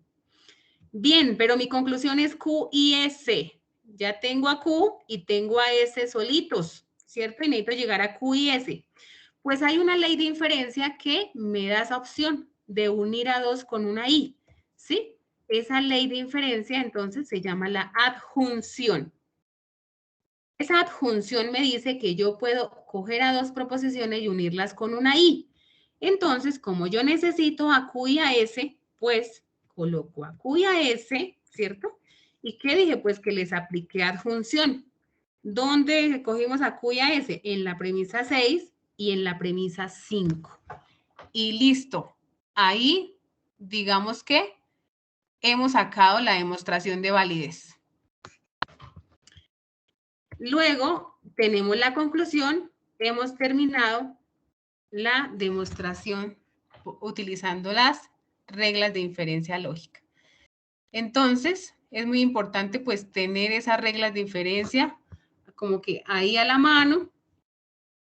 Bien, pero mi conclusión es Q y S. Ya tengo a Q y tengo a S solitos, ¿cierto? Y necesito llegar a Q y S. Pues hay una ley de inferencia que me da esa opción de unir a dos con una I, ¿sí? Esa ley de inferencia entonces se llama la adjunción. Esa adjunción me dice que yo puedo coger a dos proposiciones y unirlas con una I. Entonces, como yo necesito a Q y a S, pues coloco a Q y a S, ¿cierto? ¿Y qué dije? Pues que les apliqué adjunción. ¿Dónde cogimos a Q y a S? En la premisa 6 y en la premisa 5. Y listo. Ahí, digamos que hemos sacado la demostración de validez. Luego, tenemos la conclusión. Hemos terminado la demostración utilizando las reglas de inferencia lógica. Entonces, es muy importante pues tener esas reglas de inferencia como que ahí a la mano,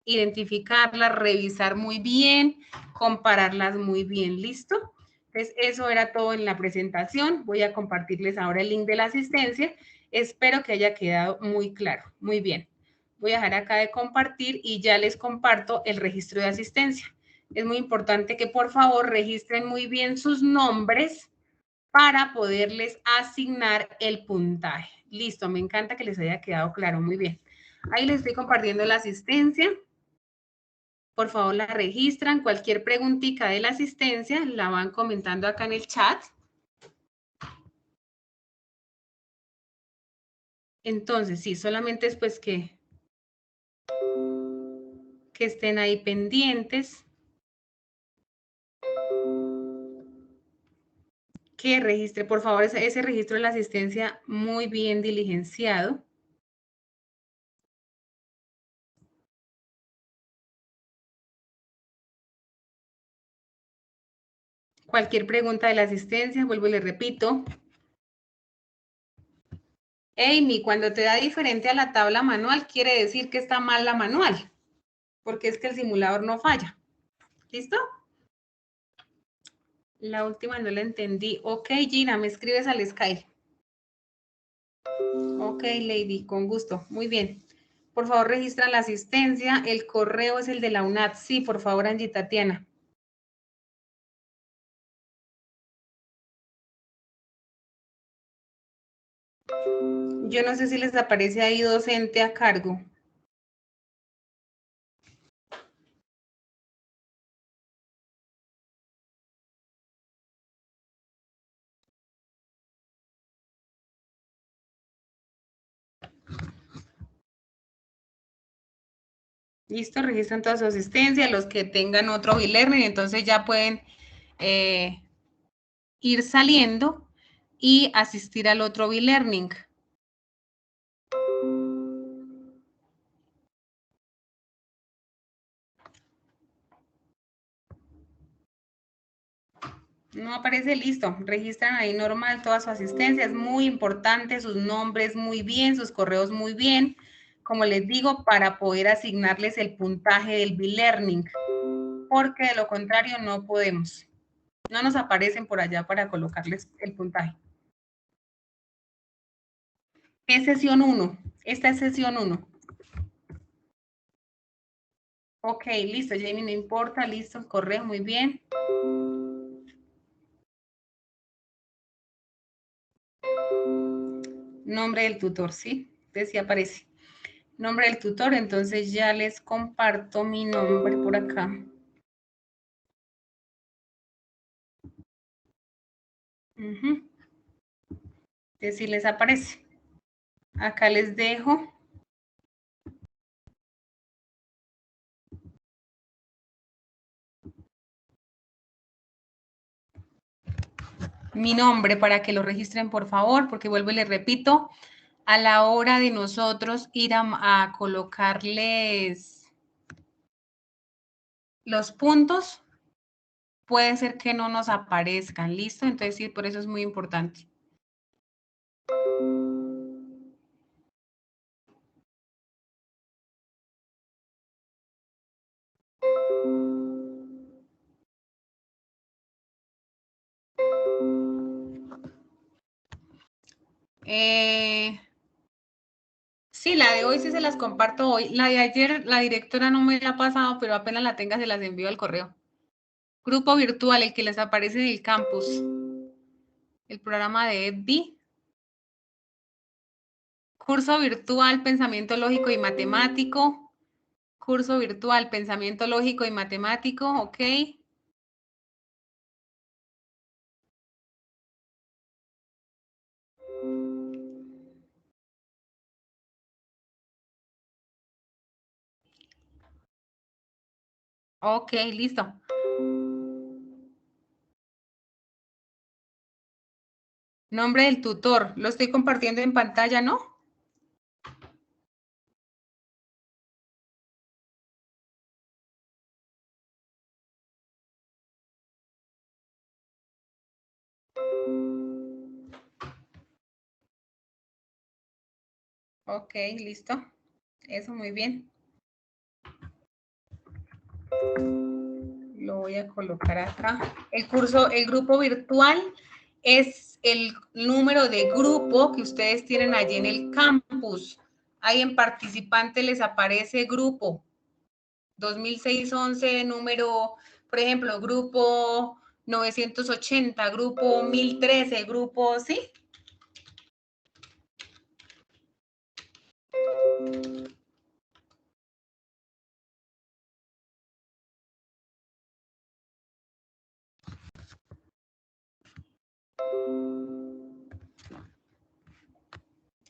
identificarlas, revisar muy bien, compararlas muy bien, ¿listo? Entonces, eso era todo en la presentación. Voy a compartirles ahora el link de la asistencia. Espero que haya quedado muy claro. Muy bien. Voy a dejar acá de compartir y ya les comparto el registro de asistencia. Es muy importante que por favor registren muy bien sus nombres para poderles asignar el puntaje. Listo, me encanta que les haya quedado claro. Muy bien. Ahí les estoy compartiendo la asistencia. Por favor, la registran. Cualquier preguntita de la asistencia la van comentando acá en el chat. Entonces, sí, solamente es pues que estén ahí pendientes. Que registre, por favor, ese registro de la asistencia muy bien diligenciado. Cualquier pregunta de la asistencia, vuelvo y le repito. Amy, cuando te da diferente a la tabla manual, quiere decir que está mal la manual, porque es que el simulador no falla. ¿Listo? La última no la entendí. Ok, Gina, me escribes al Skype. Ok, Lady, con gusto. Muy bien. Por favor, registra la asistencia. El correo es el de la UNAD. Sí, por favor, Angie Tatiana. Yo no sé si les aparece ahí docente a cargo. Listo, registran toda su asistencia. Los que tengan otro e-learning, entonces ya pueden ir saliendo y asistir al otro e-learning. No aparece, listo. Registran ahí normal toda su asistencia. Es muy importante, sus nombres muy bien, sus correos muy bien. como les digo, para poder asignarles el puntaje del B-Learning, porque de lo contrario no podemos. No nos aparecen por allá para colocarles el puntaje. Es sesión 1. Esta es sesión 1. Ok, listo, Jamie, no importa, listo, correo, muy bien. Nombre del tutor, ¿sí? Entonces sí aparece. Nombre del tutor, entonces ya les comparto mi nombre por acá. Entonces sí les aparece. Acá les dejo. Mi nombre para que lo registren, por favor, porque vuelvo y les repito, a la hora de nosotros ir a colocarles los puntos, puede ser que no nos aparezcan, ¿listo? Entonces sí, por eso es muy importante. Sí, la de hoy sí se las comparto hoy. La de ayer, la directora no me la ha pasado, pero apenas la tenga se las envío al correo. Grupo virtual, el que les aparece en el campus. El programa de EDBI. Curso virtual, pensamiento lógico y matemático. Curso virtual, pensamiento lógico y matemático, ok. Ok, listo. Nombre del tutor, lo estoy compartiendo en pantalla, ¿no? Ok, listo. Eso, muy bien. Lo voy a colocar acá. El curso, el grupo virtual es el número de grupo que ustedes tienen allí en el campus. Ahí en participante les aparece grupo. 2006-11, número, por ejemplo, grupo 980, grupo 1013, grupo, ¿sí?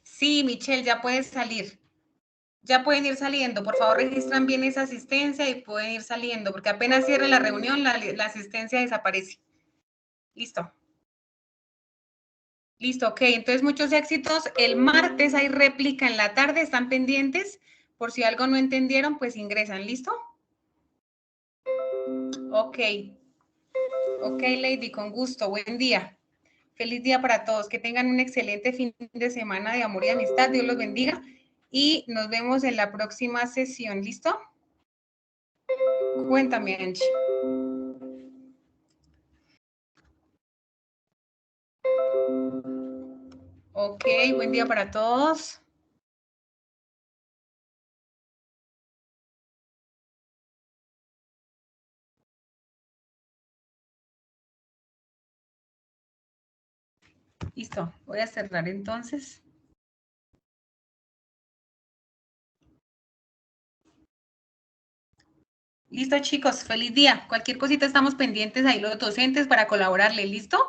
Sí, Michelle, ya puedes salir. Ya pueden ir saliendo. Por favor, registran bien esa asistencia y pueden ir saliendo, porque apenas cierre la reunión, la asistencia desaparece. Listo. Listo, ok. Entonces, muchos éxitos. El martes hay réplica en la tarde. ¿Están pendientes? Por si algo no entendieron, pues ingresan. ¿Listo? Ok. Ok, Lady, con gusto. Buen día. Feliz día para todos. Que tengan un excelente fin de semana de amor y amistad. Dios los bendiga. Y nos vemos en la próxima sesión. ¿Listo? Cuéntame, Angie. Ok, buen día para todos. Listo, voy a cerrar entonces. Listo, chicos, feliz día. Cualquier cosita estamos pendientes ahí los docentes para colaborarle, ¿listo?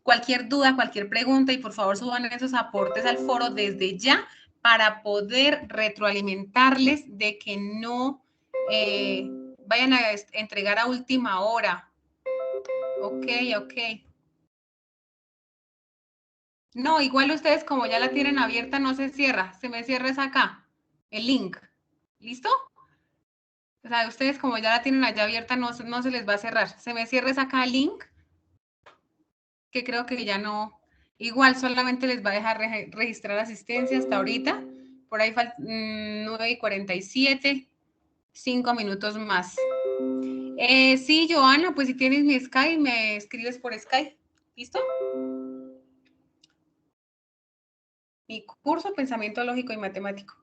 Cualquier duda, cualquier pregunta y por favor suban esos aportes al foro desde ya para poder retroalimentarles de que no vayan a entregar a última hora. Ok, ok. No, igual ustedes como ya la tienen abierta no se cierra, se me cierra es acá, el link. ¿Listo? O sea, ustedes como ya la tienen allá abierta, no se les va a cerrar. Se me cierra acá el link, que creo que ya no, igual solamente les va a dejar registrar asistencia hasta ahorita, Por ahí faltan 9:47, 5 minutos más. Sí, Joana, pues si tienes mi Skype, me escribes por Skype. ¿Listo? Mi curso Pensamiento Lógico y Matemático.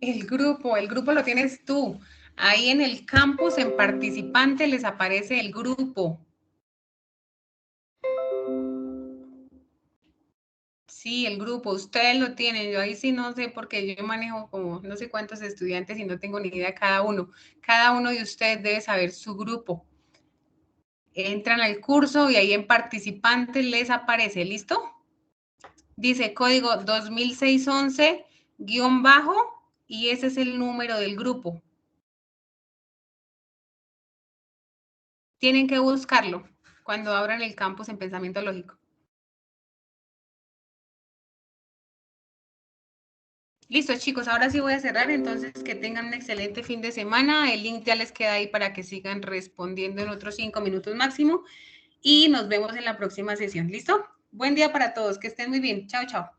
El grupo lo tienes tú. Ahí en el campus, en participante, les aparece el grupo. Sí, el grupo, ustedes lo tienen. Yo ahí sí no sé porque yo manejo como no sé cuántos estudiantes y no tengo ni idea de cada uno. Cada uno de ustedes debe saber su grupo. Entran al curso y ahí en participante les aparece, ¿listo? Dice código 2611-, y ese es el número del grupo. Tienen que buscarlo cuando abran el campus en Pensamiento Lógico. Listo, chicos, ahora sí voy a cerrar, entonces que tengan un excelente fin de semana. El link ya les queda ahí para que sigan respondiendo en otros 5 minutos máximo y nos vemos en la próxima sesión. ¿Listo? Buen día para todos, que estén muy bien. Chao, chao.